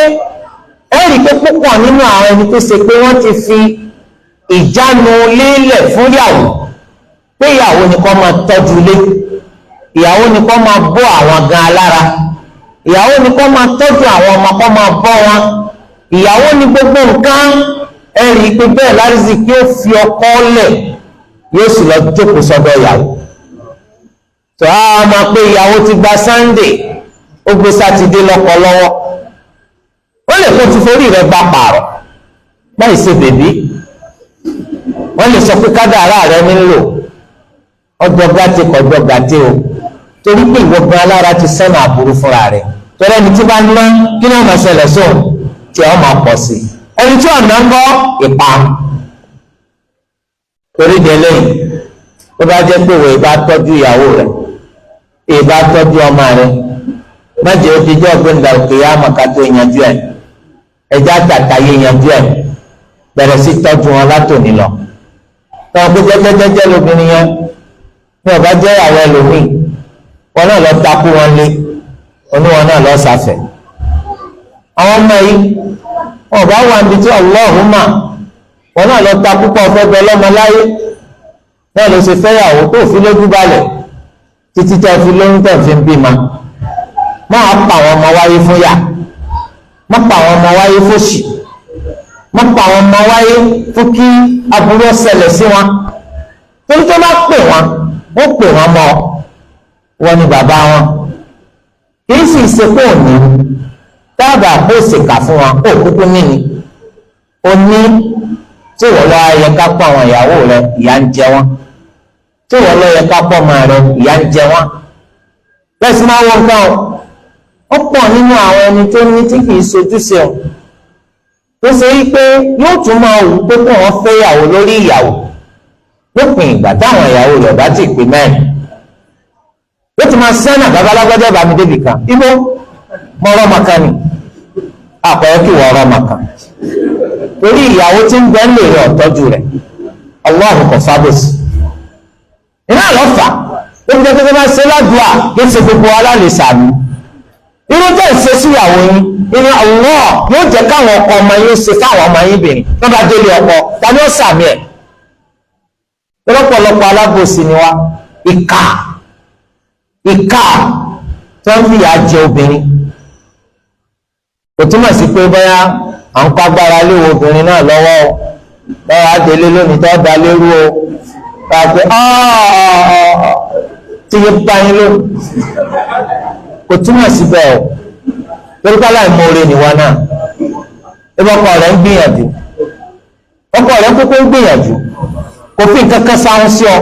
ẹ̀rí pé púpọ̀ nínú àwọn ẹni tó ṣe pé wọ́n ti fi ìjánu lélẹ̀ fún ìyàwó pé ìyàwó ni kó máa tọ́jú ilé ìyàwó ni kó máa bọ́ àwọn gan alára ìyàwó ni kó máa tọ́jú àwọn ọmọ kó máa bọ́ wọn ìyàwó ni gbogbo nǹkan ẹ̀rí pé bẹ́ẹ̀ lárísì kí ó fi ọkọ lẹ̀ yóò sì lọ jókòó sọ́dọ̀ ìyàwó tó a máa pé ìyàwó ti gba Sunday ó gbé sátidé lọ́kọ lọ́wọ́ wọ́n lè kó ti forí rẹ̀ gba pààrọ̀ láì ṣe bèbí wọ́n lè sọ pé kádàrá rẹ̀ nílò ọjọ́ gàtí kọjọ́ gàtí o torí pé ìwọ gan alára ti sẹ́nà àbúrú fúnra rẹ̀ torí ẹni tí bá ń ná kí náà máa ṣẹlẹ̀ sóun tí ọ máa pọ̀ sí ẹni tí ọ̀nà ń bọ́ ìparun torí délé tó bá jẹ́ pé òwe ìbá tọ́jú ìyàwó rẹ̀ ìbá tọ́jú ọmọ rẹ̀ mẹ́jẹ̀ òdìjọ́ gbẹ̀ndà òkè yá màkà tó yanjú ẹ̀ ẹja tàtàyé yanjú ẹ̀ bẹ̀rẹ̀ sí tọ́jú wọn látòní lọ tọ́ pé jẹ́jẹ́jẹ́jẹ́ lóbìnrin yẹn ní ọba jẹ́ ìyàwó ẹlòmíì wọn náà lọ takú wọn lé oníwọn náà lọ sáfẹ̀ àwọn ọmọ yìí wọn bá wà níbi tí Allahumma wọn náà lọ takú pọ̀ fẹ́ bẹ lọ́mọ láyé náà ló ṣe fẹ́yàwó tó fi lójú balẹ̀ títí tẹ́ fi lóyún tẹ́ fi ń bímọ máa pa àwọn ọmọ wáyé fún yà má pa àwọn ọmọ wáyé fóṣì má pa àwọn ọmọ wáyé fún kí aburú ṣẹlẹ̀ sí wọn torí tó bá pè wọn ó pè wọn mọ́ wọn ni bàbá wọn kì í sì ṣe pé òní dábàá kó ṣèkà fún wọn kó kúkú níní òní tí wọ́n lọ ayẹ ká pọ̀ àwọn ìyàwó rẹ ìyà ń jẹ wọn tí wọ́n lọ yẹ ká pọ̀ máa rẹ ìyá ń jẹ wọ́n. bẹ́ẹ̀ sì máa wọ nǹkan ó pọ̀ nínú àwọn ẹni tó ní tí kì í sojúṣe ọ̀ tó ṣe wípé yóò tún máa wù pé kí wọ́n fẹ́ ìyàwó lórí ìyàwó lópin ìgbà táwọn ìyàwó rẹ̀ bá ti pè mẹ́rin. ó ti máa sẹ́nà babalágbọ́dẹ́ bá mi débì kan ibo mọ ọ̀rọ̀ màkà ni àpẹẹrẹ kí wọ́n ọ̀rọ̀ màkà torí ìyàwó tí ń bẹ́ ń lè rẹ̀ ọ̀tọ́jú rẹ̀ ọlọ́run kò sábòsì. iná lọ́fà ó ń jẹ́ pé bá ṣe ládùúà kí ṣe gbogbo alálẹ̀ sàmì irú tó ń ṣe síyàwó yín inú Allah yóò jẹ́ káwọn ọkọ ọmọ yín ṣe fáwọn ọmọ yín bìnrin tó bá délé ọkọ tani ó sàmì ẹ̀. lọ́pọ̀lọpọ̀ alábòsí ni wa ìkà tó ń fìyà jẹ obìnrin kò túmọ̀ sí pé bóyá à ń kọ́ agbára léwo obìnrin náà lọ́wọ́ o lọ́wọ́ àdélé lónìí tó da lérú o bá a pé tí yé bá yín ló kò túmọ̀ síbẹ̀ o torí ká láì mọ̀ọ́rẹ́ nìwọ náà ẹgbẹ́ ọkọ rẹ̀ ń gbìyànjú ọkọ rẹ̀ kókó ń gbìyànjú kò fi nǹkan kan sáwọn sí ọ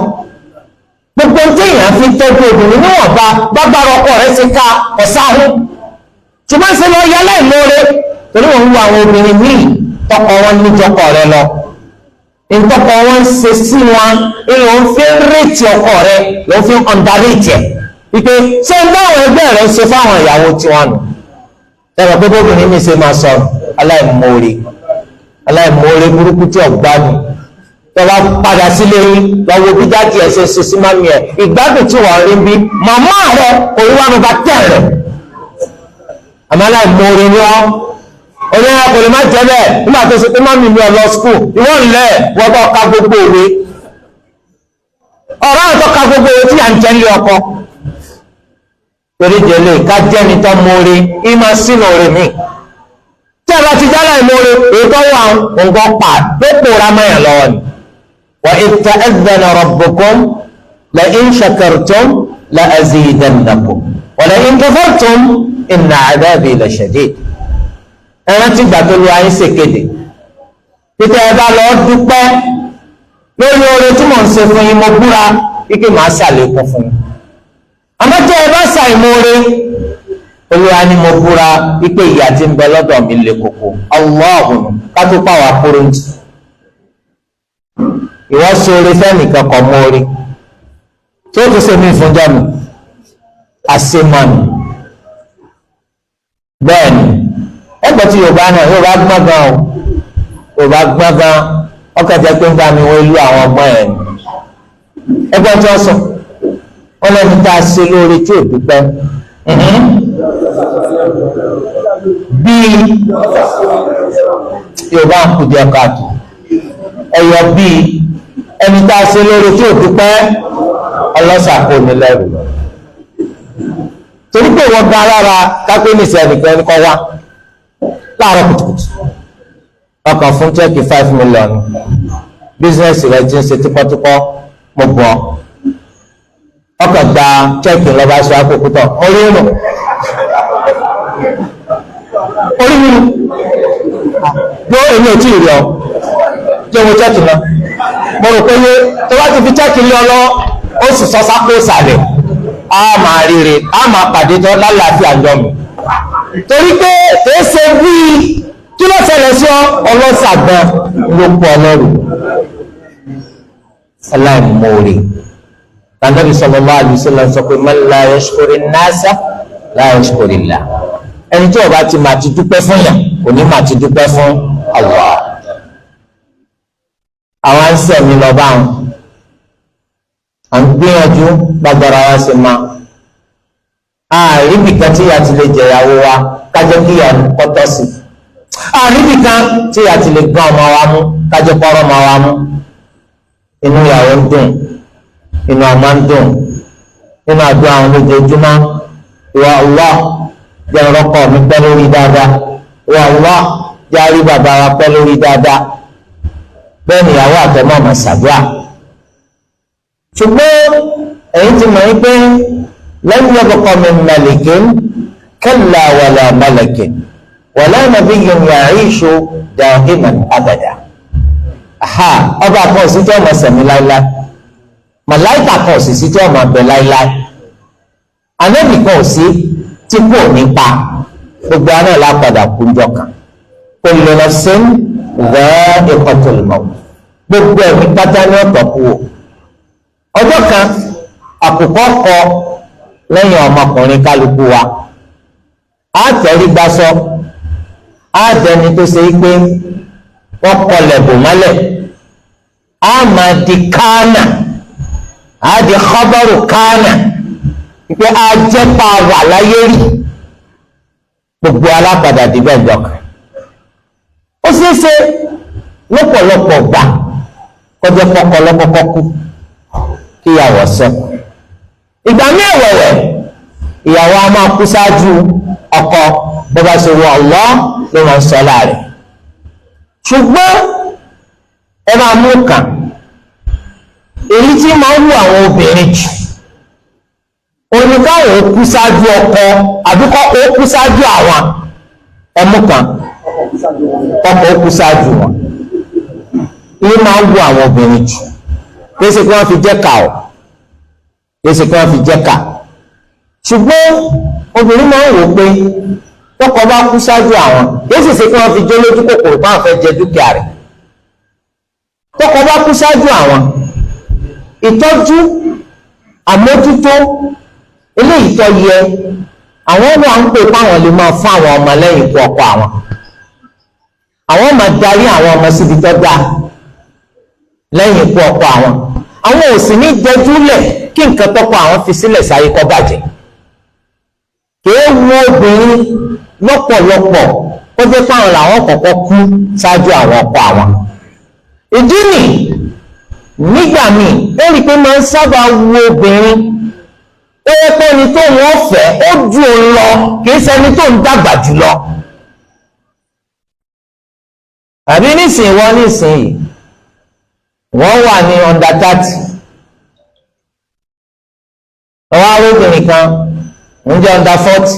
gbogbo tí èèyàn fi tọ́jú obìnrin níwọ̀nba gbágbára ọkọ rẹ̀ ti ká ọ̀sáhùn ṣùgbọ́n ṣe lọ yá láì mọ̀ọ́rẹ́ torí wọn ń wo àwọn obìnrin míì tọkọ wọn níjọkọ rẹ̀ lọ ìtọkọ wọn ṣe sí wọn èèyàn ń fi rètí ọkọ rẹ̀ ló fi ń ọ̀ndàrètì ẹ̀ wípé ṣé ń báwọn ẹgbẹ́ rẹ̀ ṣe fáwọn ìyàwó tiwọn nù ẹ̀rọ pé bóbìnrin mi ṣe máa sọ aláìmoore burúkú tí ọ̀gbádùn tó bá padà sílé yín lọ́wọ́ bí dájú ẹ̀ ṣe ṣe sí mami ẹ̀ ìgbádùn tí wọ́n rí bí màmá rẹ̀ òwúwánu bá tẹ̀ rẹ̀ àmọ́ aláìmoore ni wọ́n onírà kò lè má jẹ́ bẹ́ẹ̀ nígbà tó ṣe pé mami mi ọ̀ lọ skul ìwọ́n ńlẹ̀ wọ́n bá ka gbogbo òwe ọ̀rọ̀ àwọn tó ka gbogbo òwe tí à ń jẹ́ nílé ọkọ torí jẹlé ká jẹ́ni tó mórí ìmọ̀ sínú rẹ̀ mí tí a bá ti jálá ìmórí ètò wà nǹkan pa lópò ramáyà lọ́wọ́ ni wa idh ta'adhana rabbukum la in shakartum la azidannakum wa la in kafartum inna adhabi la shadid ẹran tí gbà tó lu ayé ṣèkéde títẹ ẹ bá lọ dúpẹ́ lórí oore tí mò ń ṣe fún yín mo búra kíkì máa ṣàlékún fún yín àmọ́ tí ẹ bá ṣàìmoore Olúwa ni mo búra wípé ìyà tí ń bẹ lọ́dọ̀ mi le koko Allahun kátó pàwọ́ àkóró ntì ìwọ́n sóore fẹ́nìkan kọ̀ mórí tí ó ti ṣe mí ìfúnjọ́ mi àṣemánu bẹ́ẹ̀ ni ẹgbẹ́ tí Yorùbá náà Yorùbá gbọ́n gan o Yorùbá gbọ́n gan ọkọ̀ jẹ́ pé ń gbà mí wọ́n lú àwọn ọgbọ́n ẹ̀ ẹgbẹ́ tí wọ́n sọ wọ́n lẹ́nu tá a ṣe lóore tí ò dúpẹ́ bíi Yorùbá ń kú díẹ̀ káàtó ẹ̀yọ bíi ẹni tá a ṣe lóore tí ò dúpẹ́ ọlọ́sàkó ní lẹ́rù lọ torí pé wọ́n gba alára kápẹ́ nìṣẹ́ nìkan ẹni kọ́ wá láàárọ̀ kùtùkùtù ọkàn fún chẹ́ẹ̀kì 5 million bísíǹsì rẹ̀ ti ń ṣe típọ́típọ́ mo gbọ́ ọkàn gba chẹ́ẹ̀kì lọ́ba aṣọ àkókò tán orí nù yóò èmi ò tí ì rí ọ jẹ́ wo chẹ́ẹ̀kì náà mo rò pé tó bá ti fi chẹ́ẹ̀kì lé ọ lọ ó sì sọ sápò ìsàlẹ̀ a máa ríre a máa pàdé tán lálàáfíà jọ mi torí pé kìí ṣe bíi kí ló ṣẹlẹ̀ sí ọ ọlọ́sàgbọ́n ló pọ̀ ọlọ́run aláìmoore Ànábì sallallahu alaihi wasallam sọ pé man la yashkuri an-nasa la yashkuri Allah ẹni tí ó bá ti máa ti dúpẹ́ fún yàn kò ní máa ti dúpẹ́ fún Allah àwọn ń sẹ̀mí lọ bá wọn à ń gbìyànjú gbàgbọ́ra wa sí ma àríbì kan tí ìyá ti lè jẹ̀yàwó wa kájẹ́ kí ìyá kọ́tọ́ sí àríbì kan tí ìyá ti lè gán ọmọ wa mú kájẹ́ kọ́rọ́ ọmọ wa mú inú ìyàwó ń dùn inú ọmọ ń dùn nínú àdúrà àwọn lójoojúmọ́ ìwà Allah jẹ́ ọ̀rọ̀kọ̀ mi pẹ́ lórí dáadáa ìwà Allah jẹ́ àrí bàbá wa pẹ́ lórí dáadáa bẹ́ẹ̀ ni ìyàwó àtọmọ́ ọmọ ṣàdúrà ṣùgbọ́n èyí ti mọ̀ wípé lam yabqa min malikin kalla wala malakin wala nabiyyun ya'ishu da'iman abada ọba kan sí tí ọmọ sẹ̀mí láíláí màláìkà kan ò sì sí tí wọ́n máa bẹ láéláé ànábì kan ò sí tí kò ní pa gbogbo aná lápadà kúnjọ kan kullu nafsin dha'iqatul maut gbogbo ẹ̀mí pátá ní ọ̀tọ̀ kú o ọjọ́ kan àkùkọ kọ lẹ́yìn ọmọkùnrin kálukú wa á tẹ̀rí gbásọ á dẹni tó ṣe é pé wọ́n kọlẹ̀ bò mọ́lẹ̀ á máa di kánà á di khabaru kánà pé á jẹ́ pa wà láyé rí gbogbo alápadà dìbẹ̀ jọkàn ó ṣeé ṣe lọ́pọ̀lọpọ̀ gbà kọjá kọ́kọ́ lọ́kọ́kọ́ kú kíyàwó ṣẹ́kù ìgbà mẹ́wẹ̀ẹ̀wẹ̀ ìyàwó a máa kú ṣáájú ọkọ bó bá ṣe wọ Allah ló máa ń sọ láàrin ṣùgbọ́n ẹ máa mú kàn èyí tí máa ń wù àwọn obìnrin jù oníkàwé kú ṣáájú ọkọ àbíkọ́ ó kú ṣáájú àwọn ẹmú kan ọkọ ó kú ṣáájú wọn èyí máa ń wù àwọn obìnrin jù pèsè kí wọ́n fi jẹ́ ká ọ̀ pèsè kí wọ́n fi jẹ́ ká ṣùgbọ́n obìnrin máa ń wò pé tọkọ bá kú ṣáájú àwọn pèsè kí wọ́n fi jẹ́ lójú kòkòrò báwọn fẹ́ jẹ dúkìá rẹ̀ tọkọ bá kú ṣáájú àwọn ìtọ́jú àmójútó eléyìí tó yẹ àwọn wà ń pè fáwọn lè máa fún àwọn ọmọ lẹ́yìn ikú ọkọ àwọn máa darí àwọn ọmọ síbi tó dáa lẹ́yìn ikú ọkọ àwọn ò sì ní jẹjúlẹ̀ kí nǹkan tọ́kọ àwọn fi sílẹ̀ sáyé kó bàjẹ́ kìí wo obìnrin lọ́pọ̀lọpọ̀ kó jẹ́ fáwọn làwọn kọ́kọ́ kú ṣáájú àwọn ọkọ àwọn ìdí nì nígbà míì ó rí i pé máa ń sábà wo obìnrin ó yẹ pé ẹni tó wọ́n fẹ́ ó ju òun lọ kìí ṣẹni tó ń dàgbà jùlọ àbí nísìnyí wọ́n wà ní under 30 ọwọ́ arúgbìnrin kan ń jẹ́ under 40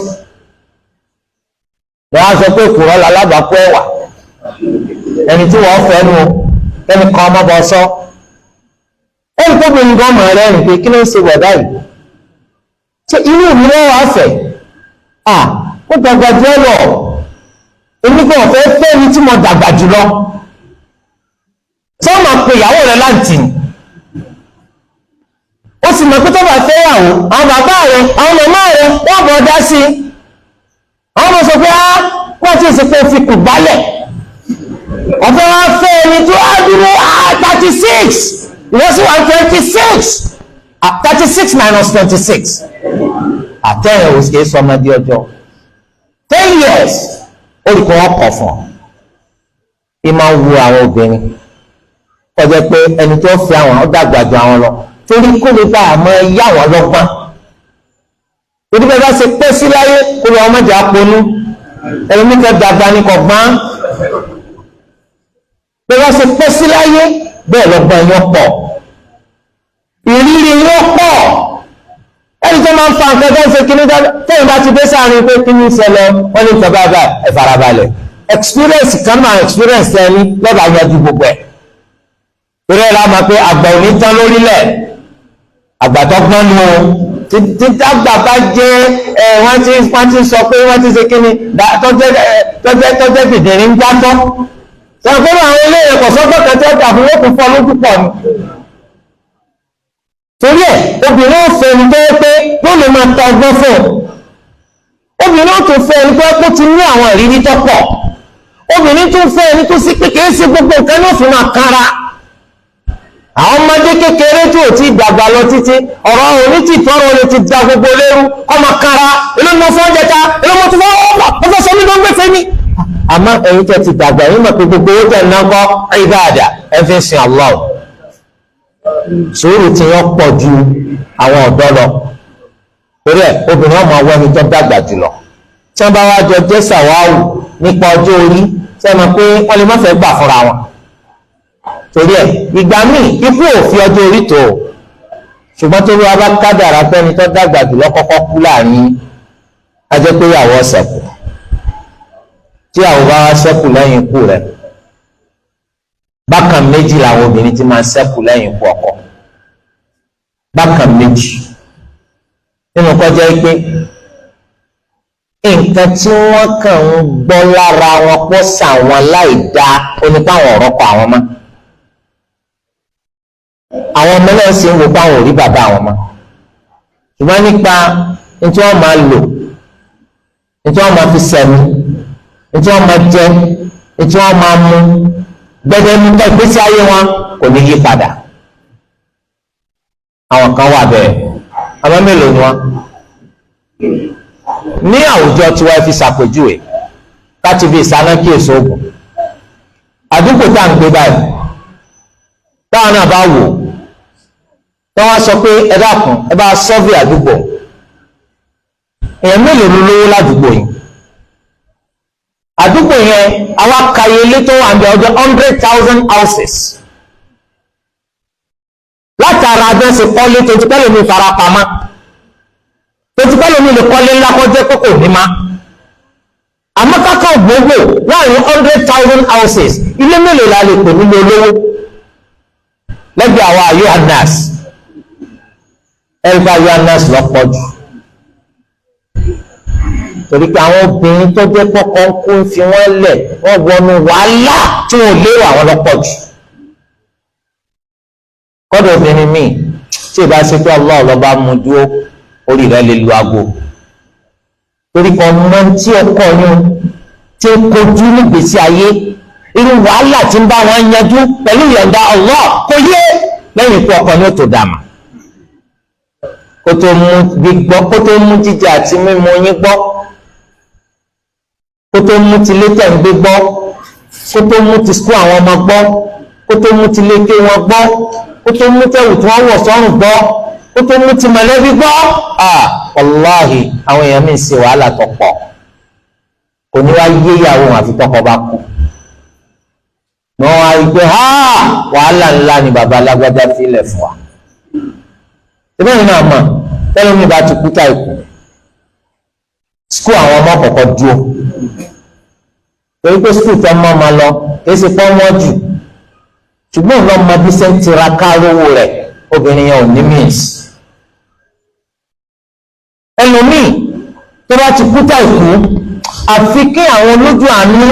wọ́n á sọ pé kùrọ̀ lálábàákú ẹ̀wà ẹni tí wọ́n fẹ́ nu ẹni kan ọmọ bọ̀ sọ ẹni tó bí nǹkan ọmọ rẹ̀ rìn pé kí ló ń ṣe wọ̀dá yìí ṣé inú mi wọ́n wá fẹ́ ó dàgbà jù ẹ lọ èmi kò fẹ́ fẹ́ ni tí mo dàgbà jù lọ sọ ma pe ìyàwó rẹ̀ láǹtì ó sì mọ̀ pé tó bá fẹ́ yàwó àwọn bàbá rẹ̀ àwọn màmá rẹ̀ wọ́n bọ̀ dá sí àwọn ọmọ sọ pé wọ́n ti sì pé fi kù gbálẹ̀ ọ̀fẹ́ wọn fẹ́ ẹni tó á dúró 36 ìwọ́n sì wà 26 36 minus 26 àtẹ̀yìn òsì sọmọdé ọjọ́ 10 years olùkọ́ wọn kọ̀ fún ọ ìmọ̀ wu àwọn obìnrin kọjá pé ẹni tó fi àwọn ó dàgbà ju àwọn lọ torí kó lè bá àmọ́ yá wọn lọ́gbọ́n torí bẹ́ẹ̀ bá ṣe pẹ́ sí láyé kó lè ọmọ jà ponú ẹni mú kẹ́ dàgbà ní kọ̀gbọ́n bẹ́ẹ̀ bá ṣe pẹ́ sí láyé bẹ́ẹ̀ lọ́gbọ́n yóò pọ̀ ìrírí yóò pọ̀ ẹni tó máa ń fa nǹkan tó ń ṣe kíní tẹ́yìn bá ti dé sáàrin pé kíní ṣẹlẹ̀ wọ́n ní nǹkan báyìí ẹ farabalẹ̀ experience kan máa experience ẹni lọ́ba yanjú gbogbo ẹ̀ torí ẹ̀ la máa pé àgbà ò ní tán lórílẹ̀ àgbà tó gbọ́n nu títí àgbà bá jẹ́ wọ́n ti sọ pé wọ́n ti ṣe kíní tọ́jẹ́ fìdírí ń játọ́ sọ pé àwọn eléyìí kò sọ́gbọ́n kan tí ó dà fún yóò kún fọ́ lójú pọ̀ ni torí ẹ̀ obìnrin ó fẹ́ ẹni tó yẹ pé yóò lè máa ta ọgbọ́n fún obìnrin ó tún fẹ́ ẹni tó yẹ pé ó ti ní àwọn ìrírí tó pọ̀ obìnrin tún fẹ́ ẹni tó sí pé kìí ṣe gbogbo nǹkan ní òfin máa kára àwọn ọmọdé kékeré tí ò ti dàgbà lọ títí ọ̀rọ̀ òní tí ìtọ́rọ̀ olè ti da gbogbo lérú ọmọ kára èló mọ fún ọjẹta èló mọ tó fọ́ ọfọ́ sọ mí ló ń gbèsè ní. àmọ́ ẹ̀yin tẹ́ ti dàgbà yín mọ̀ pé gbogbo owó tẹ̀ ń ná kọ́ ìbáàdà ẹ fi ń sin Allah sùúrù tí wọ́n pọ̀ ju àwọn ọ̀dọ́ lọ torí ẹ̀ obìnrin ọmọ ọwọ́ ẹni tó dàgbà jùlọ tí wọ́n bá wá jọ jẹ́ sàwáwù nípa ọjọ́ orí sẹ́nu pé wọ́n lè má fẹ́ gbà fúnra wọn torí ẹ̀ ìgbà míì ikú ò fi ọjọ́ orí tó ṣùgbọ́n torí wa bá kádàrá pé ẹni tó dàgbà jùlọ kọ́kọ́ kú láàrin ajẹ́ pé ìyàwó ṣẹ́kù tí ìyàwó bá wá ṣẹ́kù lẹ́yìn ikú rẹ̀ bákan méjì làwọn obìnrin ti máa ń ṣẹ́kù lẹ́yìn ikú ọkọ bákan méjì nínú kọjá pé nǹkan tí wọ́n kàn ń gbọ́ lára wọn pọ̀ sàwọn láì dáa onípàwọn ọ̀rọ̀ kọ àwọn mọ́ àwọn ọmọ náà sì ń wo báwọn ò rí bàbá àwọn mọ́ ṣùgbọ́n nípa ní tí wọ́n máa lò ní tí wọ́n máa fi sẹ̀mí ní tí wọ́n máa jẹ ní tí wọ́n máa mú gbẹdẹ nípa ìgbésí ayé wọn kò ní yí padà àwọn kan wà bẹ́ẹ̀ àmọ́ mélòó ni wọ́n ní àwùjọ tí wọ́n fi ṣàpèjúwe láti fi ìsáná kí èso oògùn àdúgbò tá à ń gbé báyìí táwọn náà bá wò tí wọ́n sọ pé ẹ dákun ẹ bá sọ́ọ̀fì àdúgbò èèyàn mélòó ló lówó ládùúgbò yìí àdúgbò yẹn àwa kàyé ilé tó wà ní ọjọ́ 100,000 houses látara abẹ́sẹ̀ kọ́lé tó ti pẹ́lú mi farapamọ́ tó ti pẹ́lú mi lè kọ́lé ńlá kọjá pé kò ní ma àmọ́ kákan gbogbo láàrin 100,000 houses ilé mélòó la lè pè nílé olówó lẹ́gbẹ̀ẹ́ àwọn ayé anas ẹ̀ríkà ayé anas lọ́pọ̀ jù torí pé àwọn obìnrin tó jẹ́ kọ́kọ́ ń kó fi wọ́n lẹ̀ wọ́n wọnú wàhálà tí wọ́n lérò àwọn lọ́pọ̀ jù kọ́dọ̀ obìnrin míì tí ìbá ṣe pé Allah lọ́ba mú dúró orí rẹ̀ lè lu aago torí kan mọ́ tí ọkọ yín tí ó kojú nígbèsí ayé irú wàhálà tí ń bá wọn yanjú pẹ̀lú ìyọ̀ǹda Allah kò yé lẹ́yìn ikú ọkọ ní òtò dàmà kó tó mú gbígbọ́ kó tó mú jíjẹ àti mímu yín gbọ́ kó tó mú ti létẹ̀ ń gbé gbọ́ kó tó mú ti sukú àwọn ọmọ gbọ́ kó tó mú ti léke wọn gbọ́ kó tó mú tẹ̀wù tí wọ́n wọ̀ sọ́rùn gbọ́ kó tó mú ti mọ̀lẹ́bí gbọ́ wàláhì àwọn èèyàn mi ń ṣe wàhálà tó pọ̀ kò ní wá yé ìyàwó wọn àfi tọkọ bá kú wọ́n wá rí pé wàhálà ńlá ni bàbá alágbádá fílẹ̀ fún wa ìbẹ́ yìí náà mọ̀ tẹ́lẹ̀ mi bá ti kú tá ikú skul àwọn ọmọ kọ̀ọ̀kan dúró torí pé skul tẹ́ mọ́ ma lọ kìí ṣe pọ́ wọ́n jù ṣùgbọ́n ìlú ọmọ bí ṣe ń tiraka rówó rẹ̀ obìnrin yẹn ò ní means ẹlòmíì tó bá ti kú tá ikú àfi kí àwọn olójú àánú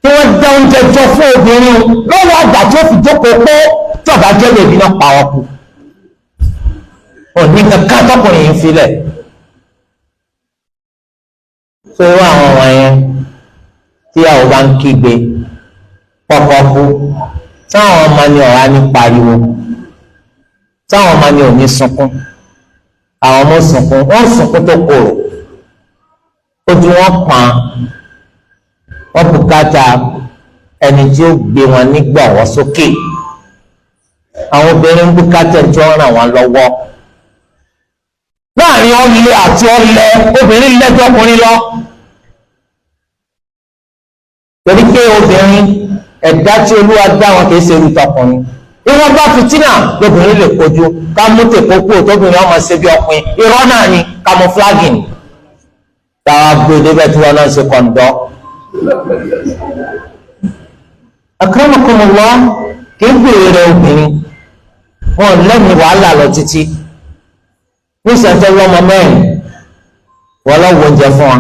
tí wọ́n dá oúnjẹ jọ fún obìnrin lọ́wọ́ àgbà tí ó fi jókòó pé tí ọ̀bá jẹ́ lèbi náà pa wọn kú òní kankan tọkùnrin yìí ń filẹ̀ tó irú àwọn wọ̀nyẹn tí àwọn bá ń kígbe pọpọ kú táwọn ọmọ ni ọ̀rá ní pariwo táwọn ọmọ ni ò ní sunkún àwọn ọmọ sunkún wọ́n sunkún tó korò ojú wọn pọ́n wọ́n bùkátà ẹni tí ó gbé wọn nígbọ̀wọ́ sókè àwọn obìnrin ń bùkátà tí wọ́n ràn wọ́n lọ́wọ́ láàrin ọlẹ àti ọlẹ obìnrin lẹ́jọ́ ọkùnrin lọ torí pé obìnrin ẹ̀dá tí Olúwa dá wọn kìí ṣe irú tọkùnrin ìwọ̀n bá fìtínà lóbìnrin lè kojú ká mú tèkó kú tóbìnrin ọmọ ṣe bí ọkùnrin irọ́ náà ni camouflaging táwa gbé débẹ̀ tí wọn náà ṣe kọ̀ǹdọ́. akramakumullah kìí gbèrè rẹ obìnrin wọn lẹ́nu wàhálà lọ títí ní ìṣẹ́jọ́ lọ́mọ mẹ́rin wọ́n lọ́ wo oúnjẹ fún wa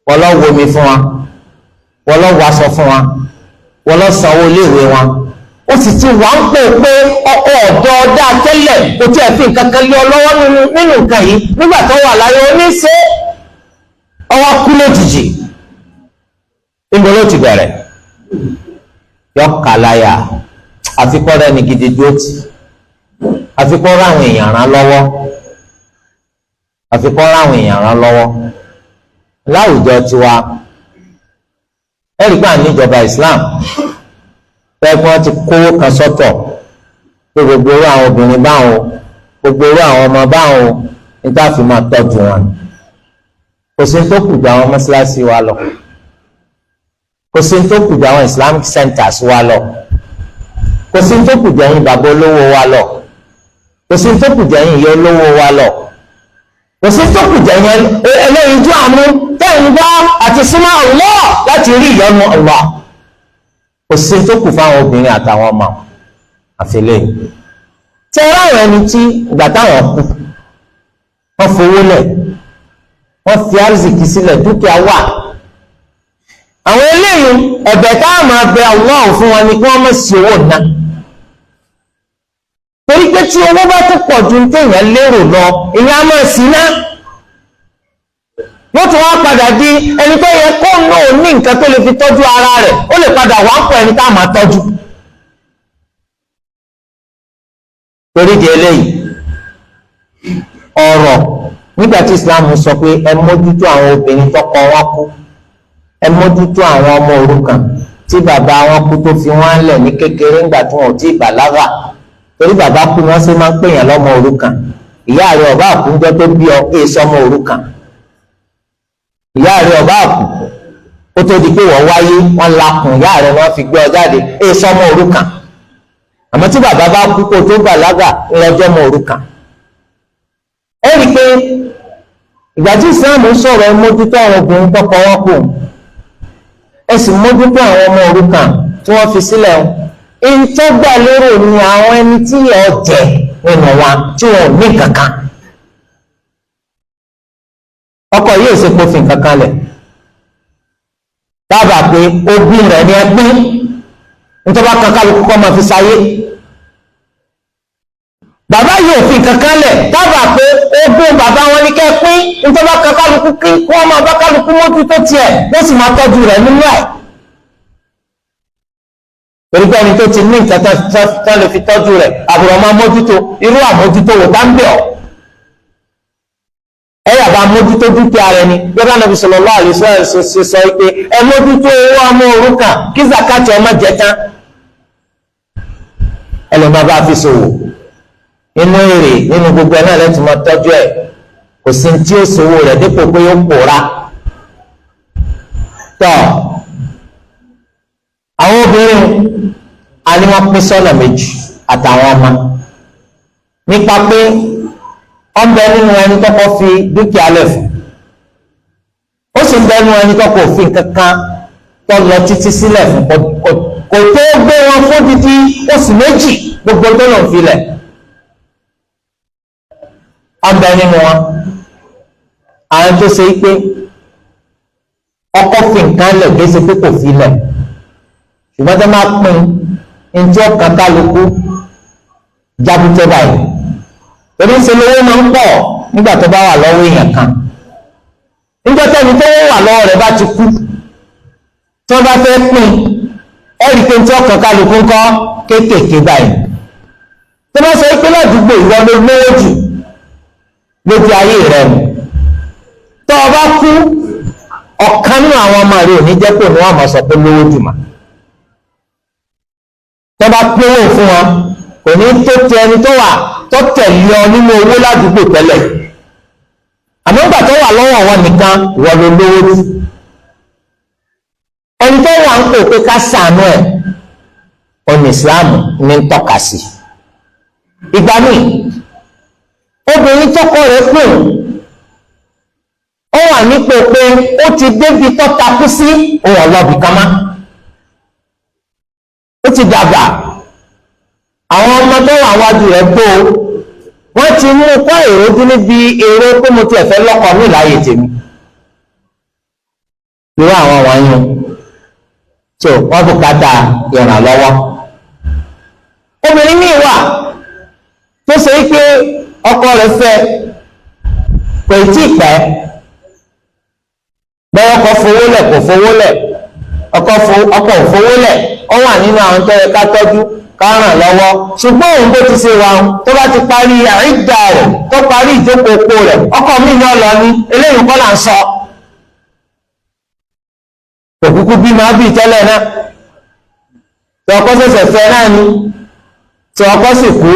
wọ́n lọ́ wo omi fún wa wọ́n lọ́ wo aṣọ fún wa wọ́n lọ́ sanwó iléèwé wa ó sì ti wà ń pè pé ọkọ ọ̀dọ́ ọdá tẹ́lẹ̀ kò tí ẹ̀ fi nǹkan kan lé ọ lọ́wọ́ nínú nǹkan yìí nígbà tó wà láyé ó ní ṣe ọwọ́ kú lójijì níbo ló ti bẹ̀rẹ̀ yọ kàláyà àfikọ́ rẹ̀ ní gidi dúró tì àfikọ́ ráwọn èèyàn rán lọ́wọ́ àfikọ́ ráwọn èèyàn rán lọ́wọ́ láwùjọ tiwa ẹ̀rí gbà níjọba Islam tẹ́gbọ́n ti kówó kan sọ́tọ̀ pé gbogbo orú àwọn obìnrin báwọn gbogbo orú àwọn ọmọ báwọn nígbà fi máa tọ́jú wọn kò sí tó kù jù àwọn mọ́ṣáláṣí wa lọ kò sí tó kù jù àwọn Islamic centers wa lọ kò sí tó kù jù ẹ̀yin bàbá olówó wa lọ kò sí tó kù jù ẹ̀yin ìyá olówó wa lọ kò sí tó kù jù ẹ̀yin ẹlẹ́yinjú àánú tẹ́yìn bá àti súnmọ́ Allah láti rí ìyọ́nú Allah kò sí tó kù fáwọn obìnrin àtàwọn ọmọ àfẹlẹ́yìn tẹ láwọn ẹni tí ìgbà táwọn kú wọ́n fowó lẹ̀, wọ́n fi arzikì sílẹ̀, dúkìá wà. àwọn eléyìí ẹ̀bẹ̀ tá a máa bẹ Allah fún wọn ni kí wọ́n má sí owó ná, torí pé tí owó bá tó pọ̀ ju téèyàn lérò lọ èèyàn á máa sí ná, yóò tún wá padà di ẹni tó yẹ kó náà ní nǹkan tó lè fi tọ́jú ara rẹ̀, ó lè padà wá pọ̀ ẹni tá a máa tọ́jú. torí di eléyìí ọ̀rọ̀ nígbà tí Islam sọ pé ẹ mójútó àwọn obìnrin tọ́kọ wọn kú, ẹ mójútó àwọn ọmọ òrukàn tí bàbá wọn kú tó fi wọn lẹ̀ ní kékeré ńgbà tí wọn ò tí ì bàlágà, torí bàbá kú ni wọ́n ṣe máa ń pèèyàn lọ́mọ òrukàn. ìyá rẹ̀ ọba àkúnjọ tó bí ọ kí èso ọmọ òrukàn, ìyá rẹ̀ ọba àkú ó tó di pé wọ́n wáyé wọ́n lakùn ìyá rẹ̀ wọ́n fi gbé ọ jáde èso ọmọ òrukàn. àmọ́ tí bàbá bá kú kó tó bàlágà ńlọjọ́ ọmọ òrukàn. ẹ rí i pé ìgbà tí Islam ń sọ̀rọ̀ ẹ mójútó àwọn obìnrin tọ́kọ wọn kù, ẹ sì mójútó àwọn ọmọ òrukàn tí wọ́n fi sílẹ̀ ń tọ́gbà lérò ní àwọn ẹni tí ẹ jẹ nínú wa tí wọn ò ní kankan. ọkọ yìí ò ṣe pòfin kankan lẹ̀, dábàá pé ogún rẹ̀ ní ẹgbẹ́ nítorí wọn kankan ló kọ́ máa fi sáyé. bàbá yìí ò fi kankan lẹ̀, dábàá pé ogún bàbá wọn ní kẹ́ pín nítorí wọn kankan ló kí wọ́n máa bá kálukú mójútó tiẹ̀ wọ́n sì máa tọ́jú rẹ̀ nínú ẹ̀. torí pé ẹni tó ti ní nǹkan tó lè fi tọ́jú rẹ̀ àbúrò máa mójútó irú àmójútó wò bá ń bẹ̀ ọ́. ẹ yà bá mójútó dúkìá rẹ̀ ni yọba Ànábì sallallahu alaihi wasallam ṣe sọ pé ẹ mójútó owó ọmọ òrukàn kí zakati ọmọ jẹ tán. ẹ lè má bá fi ṣòwò inú èrè nínú gbogbo ẹ náà lẹ́tùmọ̀ tọ́jú ẹ̀, kò sí tí ó ṣòwò rẹ̀ dípò pé ó pòórá. tọ́ àwọn obìnrin a ní wọ́n pín sọ́nà méjì àtàwọn ọmọ nípa pé ọ̀nbẹ nínú ẹni tọ́kọ fi dúkìá lẹ̀ fún, ó sì ń bẹ nínú ẹni tọ́kọ òfin kankan tó lọ títí sílẹ̀ fún, kò tó gbé wọn fún títí oṣù méjì gbogbo tó lọ fi lẹ̀. ọ̀nbẹ nínú wọn àwọn tó ṣe pé ọkọ fi nǹkan lẹ̀ kí ṣe pé kò fi lẹ̀, ṣùgbọ́n tó máa pín njẹ́ ọ̀kan kálukú jábútẹ́ báyìí. torí ń ṣe lówó máa ń pọ̀ nígbà tó bá wà lọ́wọ́ èèyàn kan. nígbà tẹ́ni tó wà lọ́wọ́ rẹ̀ bá ti kú tí wọ́n bá fẹ́ pín ẹ̀rí pé njẹ́ ọ̀kan kálukú ń kọ́ kéékèèké báyìí. tó bá sọ pé ládùúgbò ìwọ ló lówó jù lójú ayé rẹ̀ mu, tó o bá kú ọ̀kan nínú àwọn ọmọ rẹ̀ ò ní jẹ́ pé òun wà máa sọ pé lówó jù mà. tó bá pínwó fún wọn kò ní tó tẹ ẹni tó wà tó tẹ̀lé ọ nínú owó ládùúgbò tẹ́lẹ̀, àmọ́ ìgbà tó wà lọ́wọ́ wọn nìkan ìwọ ló lówó jù. ẹni tó wà ń pè pé ká ṣàánú ẹ̀ ọ̀nà ìsìláàmù ní ń tọ́ka sí. ìgbà míì obìnrin tọ́kọ rẹ̀ pè ó wà nípò pé ó ti débi tó takú sí òun ọlọ́bì kan má, ó ti dàgbà, àwọn ọmọ tó wà wájú rẹ̀ tó wọ́n ti mú kọ́ èrò dín níbi èrò pé mo ti ẹ̀fẹ́ lọ́kọ mi láàyè tèmi. irú àwọn wọ̀nyí tó wọ́n bùkátà ìrànlọ́wọ́. obìnrin míì wà tó ṣe é pé ọkọ rẹ̀ fẹ́ kò tí ì pẹ́ bẹ́ẹ̀ ọkọ fowó lẹ̀ kò fowó lẹ̀, ọkọ ò fowó lẹ̀, ó wà nínú àwọn tó yẹ ká tọ́jú ká ràn lọ́wọ́. ṣùgbọ́n òun bó ti ṣe wà tó bá ti parí àìdá rẹ̀ tó parí ìjókòó epo rẹ̀ ọkọ mi ní ọlọ ní eléyìí kọ́ là ń sọ. kò kúkú bí máa bí tẹ́lẹ̀ náà tí ọkọ ṣẹ̀ṣẹ̀ fẹ́ náà ni tí ọkọ sì kú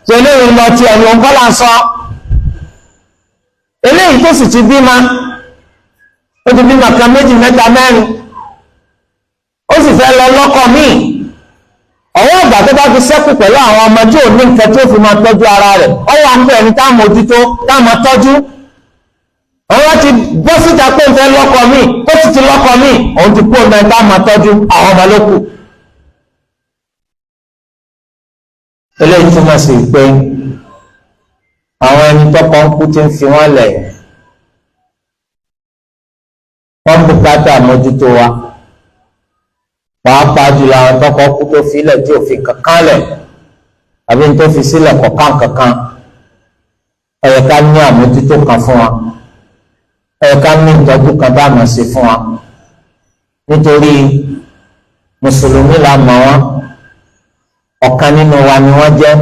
tí eléyìí lọ tí ẹni òun kọ́ là ń sọ. eléyìí tó sì ti bí ma ó ti bí màkà méjì mẹ́ta mẹ́rin ó sì fẹ́ lọ lọ́kọ míì. ọwọ́ àgbà tó bá fi sẹ́kù pẹ̀lú àwọn ọmọ tí ò ní nǹkan tí ó fi máa tọ́jú ara rẹ̀ ọwọ́ à ń bẹ̀rẹ̀ ní tá mójútó tá máa tọ́jú. ọwọ́ ti bọ́ síta pé ń fẹ́ lọ́kọ míì tó ti lọ́kọ míì òun ti kú ọ̀nà tá máa tọ́jú àwọn ọmọ ló kù. eléyìí túmọ̀ sí pé àwọn ẹni tọ́kọ ń kú tí ń fi wọ́n lẹ̀ wọ́n bùkátà mójútó wa pàápàá jùlọ àwọn tọ́kọ kú tó fi lẹ̀ tí ò fi kankan lẹ̀ àbí tó fi sílẹ̀ kọ̀ọ̀kan kankan ó yẹ ká ní àmójútó kan fún wa ó yẹ ká ní ìtọ́jú kan bá máa ṣe fún wa nítorí mùsùlùmí la mọ̀ wọ́n ọ̀kan nínú wa ni wọ́n jẹ́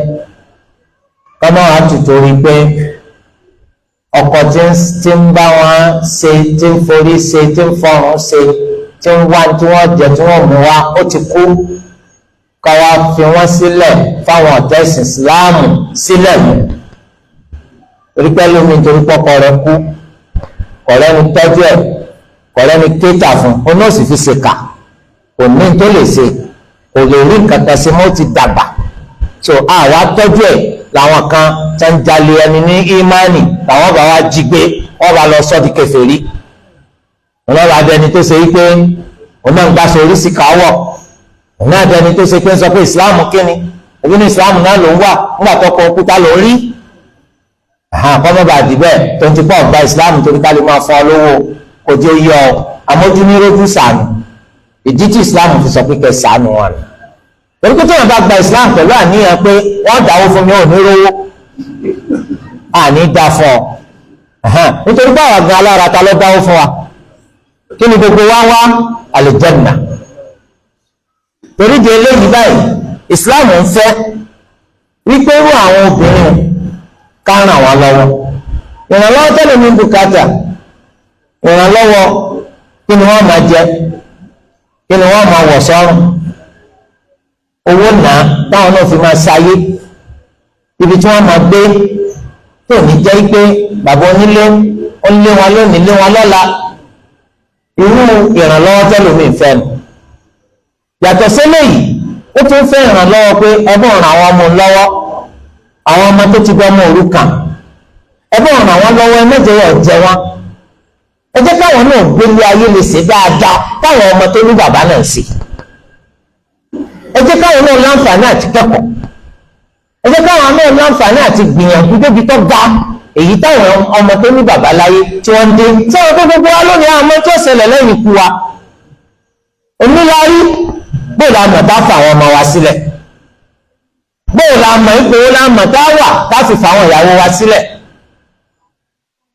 kọ́mọ́ wa tùtòrí pé ọkọ tí ń bá wọn ṣe tí ń forí ṣe tí ń fọrùn ṣe tí ń wá tí wọ́n jẹ tí wọ́n mú wá ó ti kú ká wá fi wọ́n sílẹ̀ fáwọn ọ̀tá ẹ̀sìn ìsìláàmù sílẹ̀ mú torí pé lómi nítorí pọ́kọ rẹ̀ kú kọ̀rẹ́ ni tọ́jú ẹ̀ kọ̀rẹ́ ni kéta fún un ó náà sì fi ṣèkà kò ní tó lè ṣe kò lè rí nǹkan kan ṣe mọ́ ti dàgbà so àwa tọ́jú ẹ̀ làwọn kan tó ń jalè ẹni ní ìmánì làwọn bá wá jí gbé wọ́n bá lọ sọ́ di kèfèrí wọ́n bá dẹni tó ṣe wípé òun náà ń gbàṣọ oríṣi káwọ̀ òun náà dẹni tó ṣe pé ń sọ pé ìsìláàmù kíni òbí ní ìsìláàmù náà ló ń wà nígbà tó kọ òkúta ló rí kọ́mọ́ bá dì bẹ́ẹ̀ tó ń ti pọ̀ gba ìsìláàmù torí ká lè máa fọ́ ọ lówó kò tí ó yọ amójú ní rójú sànù ìdí tí ìsìláàmù fi sọ pé kẹ́ sànù wọn torí pé tóyàn bá gba ìsìláàmù pẹ̀lú àníyàn pé wọ́n dáwó fún mi ò ní rówó àní dá fún ọ nítorí báwa gan alára ta ló dáwó fún wa kí ni gbogbo wa wá àlùjánnà torí di eléyìí báyìí ìsìláàmù ń fẹ́ wípé irú àwọn obìnrin ká ràn wọ́n lọ́wọ́ ìrànlọ́wọ́ tẹ́lẹ̀ ní bùkátà ìrànlọ́wọ́ kí ni wọ́n máa jẹ kí ni wọ́n máa wọ̀ sọ́rùn owó náà táwọn náà fi máa ṣayé ibi tí wọ́n máa gbé tó ní jẹ́ pé bàbá onílé ó ń lé wọn lónìí lé wọn lọ́la irú ìrànlọ́wọ́ tẹ́lómi ìfẹ́ nù yàtọ̀ sílẹ̀ yìí ó tún fẹ́ ìrànlọ́wọ́ pé ẹbọn ràn àwọn ọmọ lọ́wọ́ àwọn ọmọ tó ti bọ́ ọmọ òrukàn ẹbọn ràn wọ́n lọ́wọ́ ẹ mẹ́jọ yọ̀ jẹ wọn ẹ jẹ́ káwọn náà gbélé ayé lè ṣe dáadáa táwọn ọmọ tó ní bàbá náà ṣe ẹ jẹ́ káwọn náà láǹfààní àti kẹ́kọ̀ọ́ ẹ jẹ́ káwọn náà láǹfààní àti gbìyànjú débi tó ga èyí táwọn ọmọ tó ní bàbá láyé tí wọ́n ń dé sọ́wọ́n tó gbogbo wa lónìí àwọn ọmọ tó ṣẹlẹ̀ lẹ́yìn ikú wa onílárí bóòlù àmọ̀ tá fà àwọn ọmọ wa sílẹ̀ bóòlù àmọ̀ ipò wọn àmọ̀ tá wà tá fi fà àwọn ìyàwó wa sílẹ̀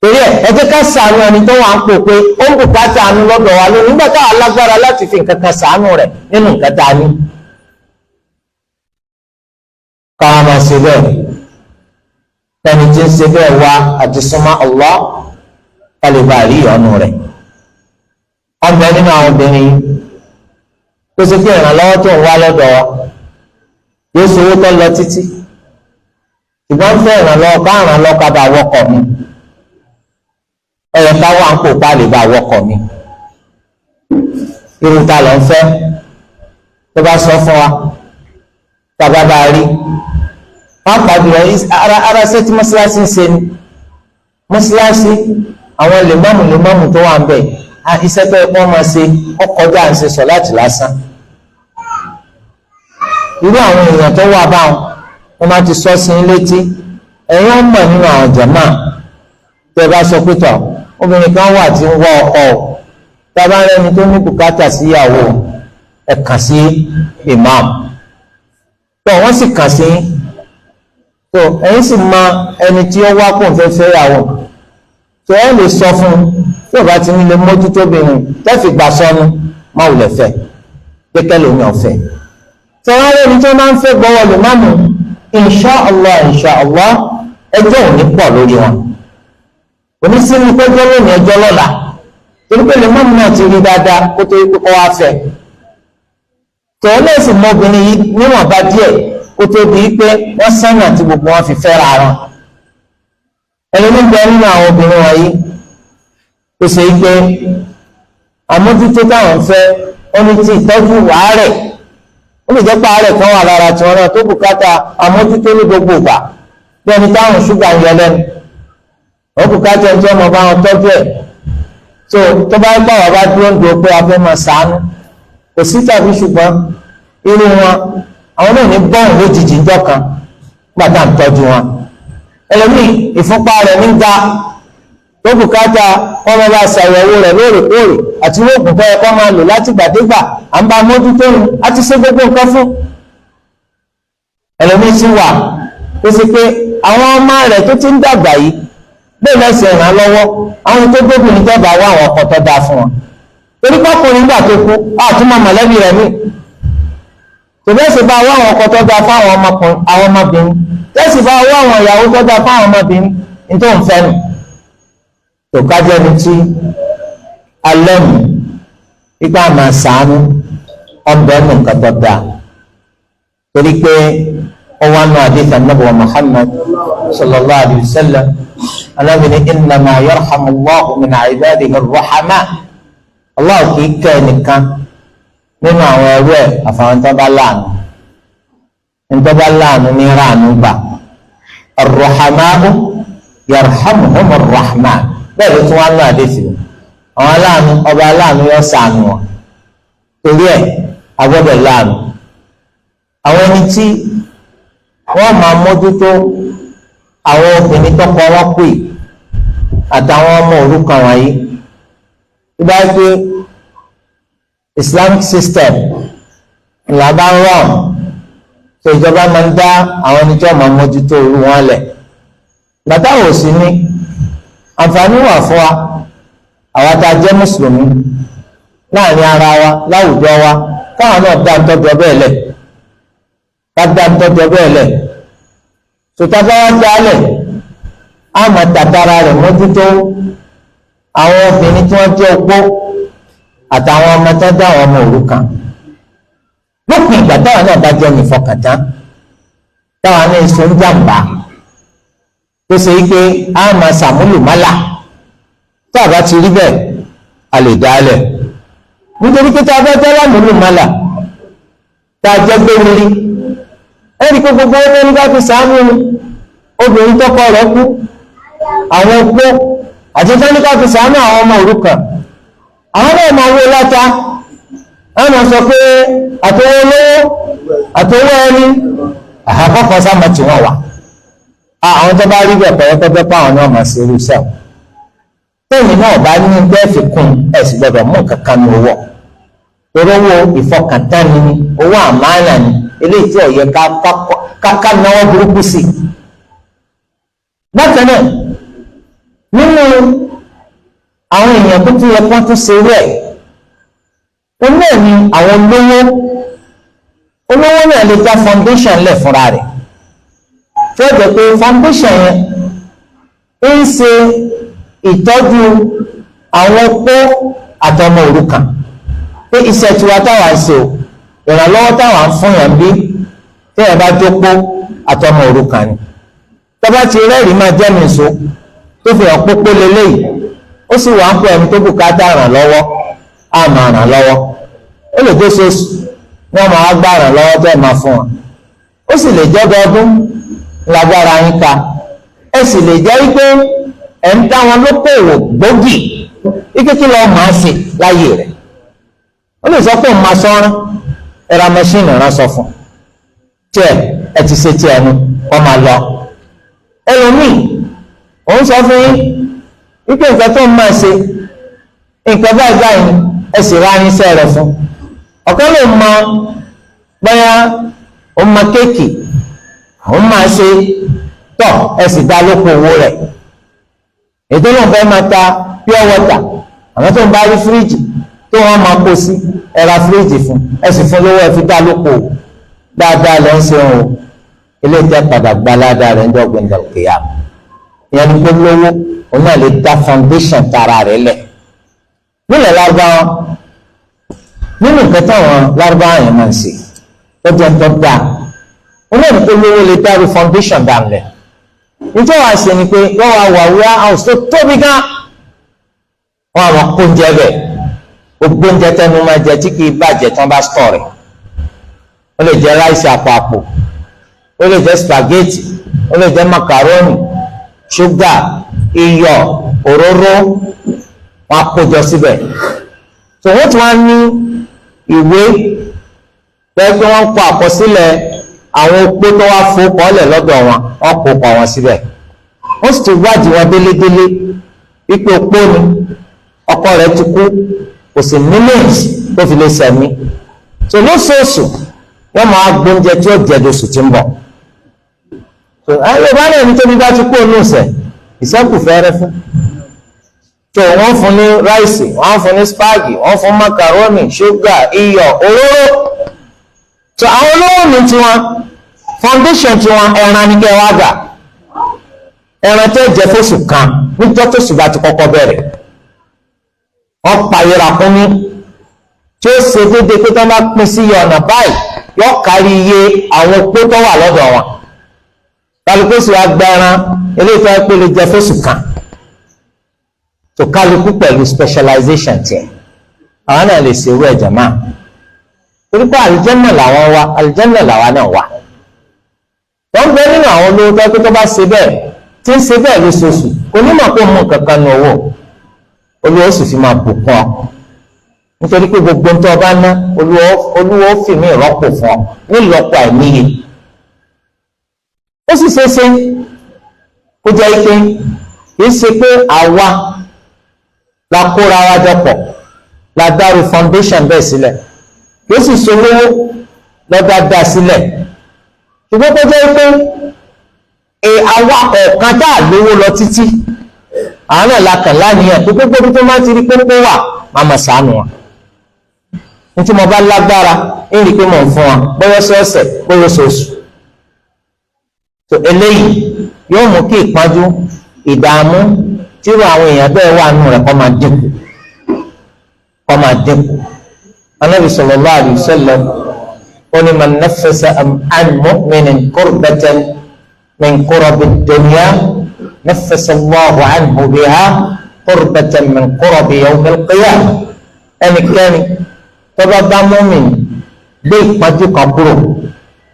torí ẹ jẹ́ ká ṣàánú ẹni tó wà ń pò pé ó ń bùkátà àánú lọ́dọ̀ wa lónìí nígbà táwa lágbára láti fi nǹkan kan ṣàánú rẹ̀ nínú nǹkan tá a ní. káwọn máa ṣe bẹ́ẹ̀ ẹni tí ń ṣe bẹ́ẹ̀ wá àti súnmọ́ Allah kálíbà rí ìyọ́nú rẹ̀ ọmọ nínú àwọn obìnrin tó ṣe pé ìrànlọ́wọ́ tó ń wá lọ́dọ̀ wa yóò ṣe owó tó lọ títí ṣùgbọ́n ń fẹ́ ìrànlọ́wọ́ ká ìrànlọ́wọ́ ká bá wọkọ̀ mi ẹ̀yẹ ká wà ń kó ká lè bá wọkọ̀ mi irun ta lọ ń fẹ́ tó bá sọ fún wa tàbá bá rí wọn pàdé ara ṣe tí mọ́ṣáláṣí ń ṣe ni mọ́ṣáláṣí àwọn lèmọ́mù tó wà ń bẹ̀ iṣẹ́ tó yẹ kó máa ṣe ọkọjá à ń ṣe sọ̀láàtì lásán irú àwọn èèyàn tó wà báwọn wọn máa ti sọ sí i létí ẹ̀yin ó mọ̀ nínú àwọn jàmá tẹ́ ẹ bá sọ pé tọ̀ obìnrin kan wà tí ń wọ ọkọ o tábà rẹni tó ní bùkátà síyàwó ẹ kàn sí imam tó wọ́n sì kàn sí tó ẹ̀yin sì mọ ẹni tí ó wá pọ̀ fẹ́ fẹ́yàwó tó ẹ lè sọ fún tí ò bá ti nílé mójútó obìnrin tẹ́fì gbà sọnù má ò lè fẹ́ kékeré lómi ọ̀fẹ́ tọ́wọ́n lórí tó máa ń fẹ́ gbọ́wọ́ lè má mú insha Allah ẹjọ́ ò ní pọ̀ lórí wọn onísìnú pẹ́jọ́ lónìí ẹjọ́ lọ́la torí pé lè mọ́mù náà ti rí dáadáa kó tó yí kókó wá fẹ́ tọ́wọ́n lè sì mọ obìnrin yìí níwọ̀n bá díẹ̀ kó tó di pé wọ́n sánà tí gbogbo wọn fi fẹ́ ra wọn ẹni nígbà nínú àwọn obìnrin wọ̀nyí ó ṣe pé àmójútó táwọn fẹ́ ó ní ti ìtọ́jú wàárẹ̀ ó lè jẹ́ pé àárẹ̀ kan wà lára tí wọ́n náà tó bùkátà àmójútó ní gbogbo ìgbà bí ẹni táwọn ṣúgà ń yọ lẹ́nu ó bùkátà ẹni tí wọ́n mọ̀ bá wọn tọ́jú ẹ̀ tó bá gbà wá bá dúró ń dúró pé a fẹ́ máa ṣàánú kò sí tàbí ṣùgbọ́n irú wọn àwọn náà ní bọ́ọ̀n lójijì ńjọ́ kan gbàtà ń tọ́jú wọn. ẹlòmíì ìfúnpá rẹ̀ ní ga tó bùkátà wọn máa bá ṣàyẹ̀wò rẹ̀ lóòrèkóòrè àti oògùn tó yẹ kó máa lò láti gbàdégbà à ń bá mójútó ní àti ṣe gbogbo nǹkan fún. ẹlòmíì sì wà tó ṣe pé àwọn ọmọ rẹ̀ tó ti ń dàgbà yìí bẹ́ẹ̀ lẹ́sẹ̀ ràn lọ́wọ́ àwọn tó gbógun tó bá wá àwọn ọkọ̀ tó dáa fún wọn. torí pákùnrin gbà tó kú àtúmọ̀ mọ̀lẹ́bí rẹ̀ míì tòbẹ́sì bá wá àwọn ọkọ tó dáa fáwọn ọmọbìnrin tẹ́sì bá wá àwọn ìyàwó tó dáa fáwọn ọmọbìnrin nítorí òun fẹ́ nù tó kájẹ́ ní tí alẹ́ mi ipá máa sàánú ọbẹ̀ nù nǹkan tó dáa torí pé ó wá nù àdìsá nàbọ̀ Muhammad sallallahu alayhi wa sallam alábìnrin innama yarhamu Allahu min ibadihi ar-ruhama Allah kì í kẹ́ ẹnìkan nínú àwọn ẹrú ẹ àfàwọn tó bá láàánú tó bá láàánú ní ráàánú gbà ar-ruhama'u yarhamuhum ar-rahman bẹ́ẹ̀ ló tún wá ní àdéfì àwọn aláàánú ọba aláàánú yọ sànù wọn torí ẹ agbọ́dọ̀ láàánú àwọn ẹni tí wọ́n máa mójútó àwọn obìnrin tọkọ wọn pè àtàwọn ọmọ òrukàn wọ̀nyí ìgbà pé Islamic system ìlà bá ń rọrùn tó ìjọba máa ń dá àwọn ẹni tí wọ́n máa mójútó irú wọn lẹ̀ bàtà ò sí ní àǹfààní wà fún wa àwa tá a jẹ́ mùsùlùmí láàrin ara wa láwùjọ wa káwọn náà dá ntọ́jọ́ bẹ́ẹ̀ lẹ̀ ká dá ntọ́jọ́ bẹ́ẹ̀ lẹ̀ tòtá bá wá dálẹ̀ á máa tàtàrà rẹ̀ mójútó àwọn obìnrin tí wọ́n jẹ́ opó àtàwọn ọmọ tó dá àwọn ọmọ òrukàn lópin ìgbà táwọn náà bá jẹ́ nìfọkàntán táwọn náà sọ ń jàǹbá tó ṣe pé a máa ṣàmúlò mọ́là tó àbá ti rí bẹ́ẹ̀ a lè dálẹ̀ nítorí pé tá a bá jẹ́ lámúlò mọ́là tá a jẹ́ gbéwìrì ẹnì pé gbogbo ẹni ní bá fi sàánú obìnrin tọkọ rẹ̀ kú àwọn opó àti tẹ́lẹ̀ ká fi sàánú àwọn ọmọ òrukàn àwọn náà máa wó láta wọ́n máa sọ pé àtọwọ́ olówó àtọwọ́ ẹni àkọ́kọ́ sáàmà tí wọ́n wà àwọn tó bá rí bẹ̀ pẹ̀lẹ́pẹ́pẹ́ páwọn náà máa ṣe irú iṣẹ́ wọn tẹ́yìn náà bá ní bẹ́ẹ̀ fi kún ẹ̀sìn gbọ́dọ̀ mú kankan ní owó torí owó ìfọkàntán ni owó àmánà ni eléyìí tí ó yẹ ká náwó burúkú sí. bákan náà nínú àwọn èèyàn tó tún yẹ kó tún ṣe rẹ̀ ó náà ni àwọn olówó náà lè dá foundation lẹ̀ fúnra rẹ̀ tó jẹ́ pé foundation yẹn ń ṣe ìtọ́jú àwọn opó àtọmọ òrukàn pé iṣẹ́ tiwa táwa ń ṣe o ìrànlọ́wọ́ táwa ń fún yàn bí téèyàn bá jókòó àtọmọ òrukàn ni tọ́ba ti rẹ́rìí máa jẹ́ mi so tó fi hàn pópó lélẹ́yìí ó sì wà ń pè ẹni tó bùkátà ràn lọ́wọ́ á máa ràn lọ́wọ́ ó lè tó ṣoṣù ní ọmọ wa gbà ràn lọ́wọ́ tó ẹ̀ máa fún wọn ó sì lè jẹ́ ọdọọdún lágbára yín ká ẹ sì lè jẹ́ wípé ẹ̀ ń dá wọn lókòwò gbòógì ike kí lọ́ọ́ máa ṣe láyé rẹ̀ ó lè sọ pé òun máa sọ́rán ẹ ra mẹ́ṣíìnì ránṣọ fún tiẹ̀ ẹ ti ṣe tiẹ̀ nu wọ́n máa lọ ẹlòmíì òun sọ fún yín wípé nǹkan tó ń máa ṣe nǹkan báyìí báyìí ẹ sì ra irinṣẹ́ rẹ̀ fún ọ̀kan ló mọ bóyá òun máa kéèkì òun máa ṣe tọ̀ ẹ sì dá lóko owó rẹ̀ ètò náà fẹ́ máa ta pure water àwọn tó ń bá rí fíríjì tó wọ́n máa kó sí ẹ ra fíríjì fún ẹ sì fún lówó ẹ fi dá lóko dáadáa lẹ́ ń ṣe òun ilé ìjẹ́ padà gbalada rẹ̀ ń dọ̀gbìn dàkìyà ìyẹn ni pé lówó òun náà lè dá foundation tara rẹ̀ lẹ̀ nílẹ̀ lárúbáwá nínú nǹkan táwọn lárúbáwá yẹn máa ń ṣe tó jẹ́ tó dáa òun náà ní pé lówó lè dárú foundation dà lẹ̀ nítorí wàá ṣe ni pé wọ́n wá wà wíwá house tó tóbi gan wọ́n àwọn kó oúnjẹ bẹ̀ gbogbo oúnjẹ tẹnu máa jẹ tí kì í bàjẹ́ tí wọ́n bá store rẹ̀ ó lè jẹ́ ráìsì àpò àpò ó lè jẹ́ spaghetti ó lè jẹ́ macaroni ṣúgà iyọ̀ òróró wọn àkójọ síbẹ̀ tó wọ́n tún wá ní ìwé bẹ́ẹ̀ pé wọ́n kọ àkọsílẹ̀ àwọn opó tó wá fún kọ́lẹ̀ lọ́dọ̀ wọn wọ́n kó kọ́ wọn síbẹ̀ wọ́n sì ti wádìí wọn délédélé wípé opó ni ọkọ rẹ̀ ti kú kò sí millions tó fi lè sẹ̀mí tó lóṣooṣù wọ́n máa gbóúnjẹ tí ó jẹ́ lóṣù tí ń bọ̀ tó ayé bá náà ní tóbi bá ti kú òun ọ̀sẹ̀ ìṣẹ́kù fẹ́rẹ́ fún tó wọ́n fún ní ráìsì wọ́n fún ní spáàgì wọ́n fún macaroni ṣúgà iyọ̀ òróró tó àwọn olówó ní tiwọn foundation tiwọn ẹran ní kẹwàá gà ẹran tó jẹ fóṣù kan níjọ́ tó ṣùgbọ́n ti kọ́kọ́ bẹ̀rẹ̀ wọ́n pààyèrà kún ní tí ó ṣe déédéé pé tó bá pín sí iye ọ̀nà báyìí yóò kárí iye àwọn opó tó wà lọ́dọ̀ wọn kálukú sì wá gba ẹran eléyìí tó yẹ pé lè jẹ fóṣù kan tó kálukú pẹ̀lú specialization tiẹ̀ àwọn náà lè ṣe irú ẹ̀jẹ̀ máa torí pé àlùjànnà làwọn wá àlùjànnà làwọn náà wá wọ́n gbé nínú àwọn olówó tó yẹ pé tó bá ṣe bẹ́ẹ̀ tí ń ṣe bẹ́ẹ̀ lóṣooṣù kò ní mọ̀ pé mú kankan ní owó olówó sì fi máa bùkún ọ nítorí pé gbogbo ń tó ọba ná olówó fi mí ìrọ́pò fún ọ nílọ́pọ̀ àìníye ó sì ṣeéṣe kó jẹ́ ike kìí ṣe pé àwa la kóra wa jọ pọ̀ la dárú foundation bẹ́ẹ̀ sílẹ̀ kìí sì ṣolówó lọ́dá dá sílẹ̀ ṣùgbọ́n kó jẹ́ pé àwa ọ̀kan tá a lówó lọ títí àwọn náà la kàn láníyàn pé gbogbo tó máa ti rí pé wà máa mọ̀ sànù wọn nítorí mo bá lágbára ń rí i pé mò ń fún wọn bóyá sọ́ọ̀sẹ̀ bóyá oṣooṣù tó eléyìí yóò mú kí ìpọ́njú ìdààmú tírú àwọn èèyàn bẹ́ẹ̀ wà nù rẹ̀ kó máa dínkù Ànábì sallallahu alaihi wasallam ó ní man naffasa an mu'minin kurbatan min kurabi dunya naffasa Allahu anhu biha kurbatan min kurabi yawm al-qiyamah ẹnikẹ́ni tó bá bá mùmínì gbé ìpọ́njú kan kúrò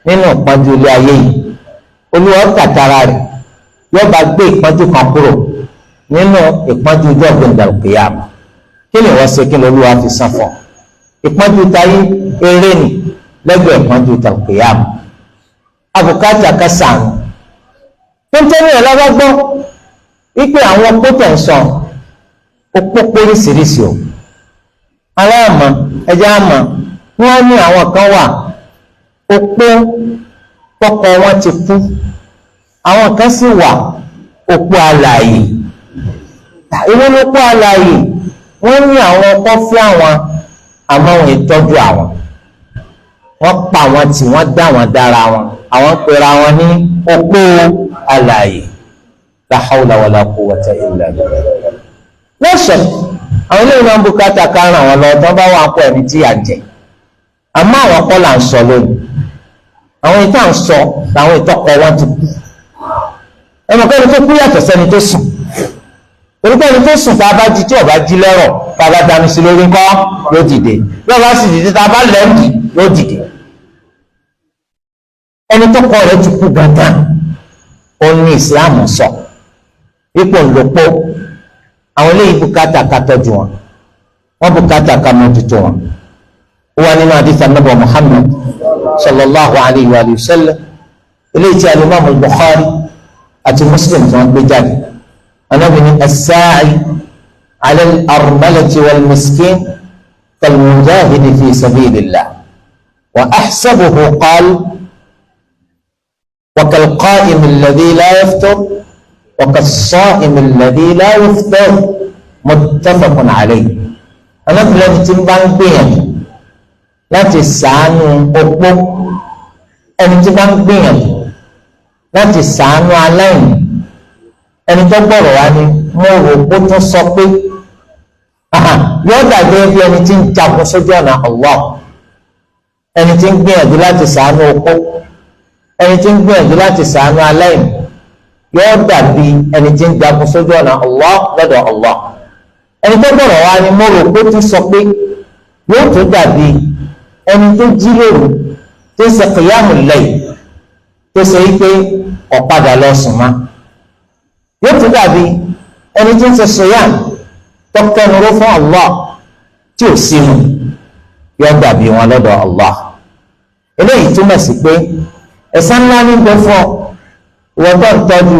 nínú ìpọ́njú ilé ayé yìí Olúwa tàtàrà rẹ̀ yóò bá gbé ìpọ́njú kan kúrò nínú ìpọ́njú ọjọ́ ìgbìndàlùkìyàmù kí ni wọ́n ṣe kí ni Olúwa fi san fún ìpọ́njú táyé eré ni lẹ́gbẹ̀ẹ́ ìpọ́njú ìgbìndàlùkìyàmù abùkátà kásánù nítorí ẹ̀ lọ́gbọ́gbọ́ wípé àwọn pótò ń sọ opó póríṣiríṣi o aláàmọ́ ẹjẹ́ àmọ́ wọ́n ní àwọn kan wà opó tọkọ wọn ti kú àwọn kan sì wà opó alààyè ìwé opó alààyè wọ́n ní àwọn ọkọ fún àwọn àmọ́ wọn ìtọ́jú àwọn wọ́n pa àwọn tí wọ́n dá wọn dára wọn àwọn pera wọn ní opó alààyè la hawla wala quwwata illa billah lọ́sẹ̀ àwọn ilé ìwọ̀n bùkátà kan ràn wọ́n lọ tó bá wà pọ̀ ẹni tí à jẹ àmọ́ àwọn kọ́ là ń sọ lónìí àwọn ìta ń sọ làwọn ìtọ́kọ wọn ti kú ẹnìkan tó kú yàtọ̀ sẹ́ni tó sùn orúkọ ẹni tó sùn tá a bá jí tí ọba jí lẹ́rọ̀ tá a bá dání sí lórí ńkọ́ yóò dìde bí ọba sì dìde tá a bá lẹ́ǹdì yóò dìde ẹni tó kọ rẹ̀ ti kú gangan ó ní ìsìláàmù sọ ipò ńlọpọ àwọn eléyìí bùkátà ká tọ́jú wọn bùkátà ká mójútó wọn ó wà nínú àdìsá nàbọ Muhammad sallallahu alayhi wa sallam eléyìí tí alimami Bukhari àti Muslim tí wọn gbé jáde Ànábì ní as-sa'i ala al-armalati wal-miskin kal-mujahidi fi sabilillah wa ahsabuhu qala wa kal-qa'imi alladhi la yaftur wa kas-sa'imi alladhi la yuftir muttafaqun alayhi Ànábì lẹni tí ń bá ń gbìyànjú láti ṣàánú opó ẹni tí bá ń gbìyànjú láti ṣàánú aláìní ẹni tó gbọ́rọ̀ wá ní mo rò ó tún sọ pé yóò dàgbé bí ẹni tí ń jagun sójú ọ̀nà Allah ẹni tí ń gbìyànjú láti ṣàánú opó ẹni tí ń gbìyànjú láti ṣàánú aláìní yóò dàbí ẹni tí ń jagun sójú ọ̀nà Allah lọ́dọ̀ Allah ẹni tó gbọ́rọ̀ wá ní mo rò ó tún sọ pé yóò tún dàbí ẹni tó jí lóru tó ṣe qiyamul layl tó ṣe wípé ọ̀padà lọ sùn má yóò tún dàbí ẹni tó ń ṣe siyam tọkẹnuró fún Allah tí ò sínú yóò dàbí wọn lọ́dọ̀ Allah eléyìí túmọ̀ sí pé ẹ̀san ńlá ní bẹ fún ọ ìwọ tó ń tọ́jú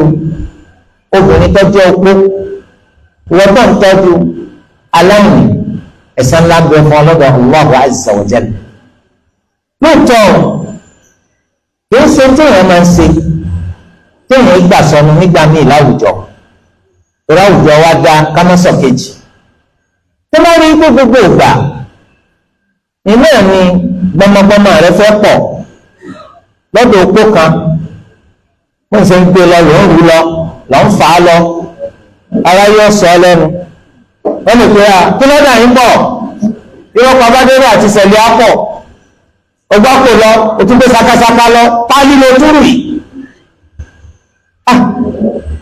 obìnrin tó jẹ́ opó, ìwọ tó ń tọ́jú aláìní, ẹ̀san ńlá bẹ fún ọlọ́dọ̀ Allahu azza wa jalla. lóòótọ́ kìí ṣe tí èèyàn máa ń ṣe tí èèyàn gbà sọnù nígbà míì láwùjọ ìrọ̀ àwùjọ wa dá kámọ́sọ̀ kejì tó bá rí pé gbogbo ìgbà inú ẹ̀ ni gbọmọgbọmọ rẹ fẹ́ pọ̀ lọ́dọ̀ opó kan wọ́n ṣe ń gbé lọ ló ń rú lọ lọ́ ń fà á lọ ara yóò sọ ọ lẹ́nu wọ́n lè pe kí lọ́dà yín bọ̀ irọ́ pa bádẹ́rẹ́ àti sẹ̀lẹ̀ àpọ̀ ọgbà kò lọ òtún gbé sakasaka lọ pálí ló túrù yìí.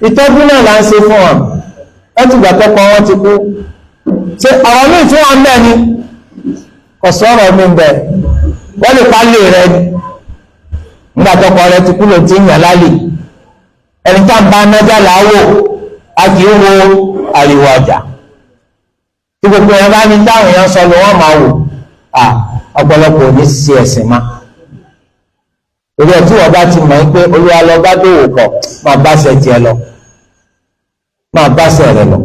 ìtọ́jú náà là ń ṣe fún wọn láti ìgbà tọ́kọ wọn ti kú ṣe àwọn míì fún wọn bẹ́ẹ̀ ni kò sọ̀rọ̀ mi bẹ́ẹ̀ wọ́n lè pálí rẹ ni nígbà tọ́kọ rẹ ti kú ló ti ń yàn lálẹ́ ẹni tá à ń bá nájà láwò a kì í wo ariwo ọjà tí gbogbo yẹn bá ní táwọn èèyàn sọ ló wọ́n máa wò ọ̀pọ̀lọpọ̀ ò ní ṣe ẹ̀sìn má torí ẹ̀ tí wọ́n bá ti mọ̀ pé olúwa lọ bá dòwò pọ̀ máa bá ṣe tiẹ̀ lọ máa bá ṣe rẹ̀ lọ.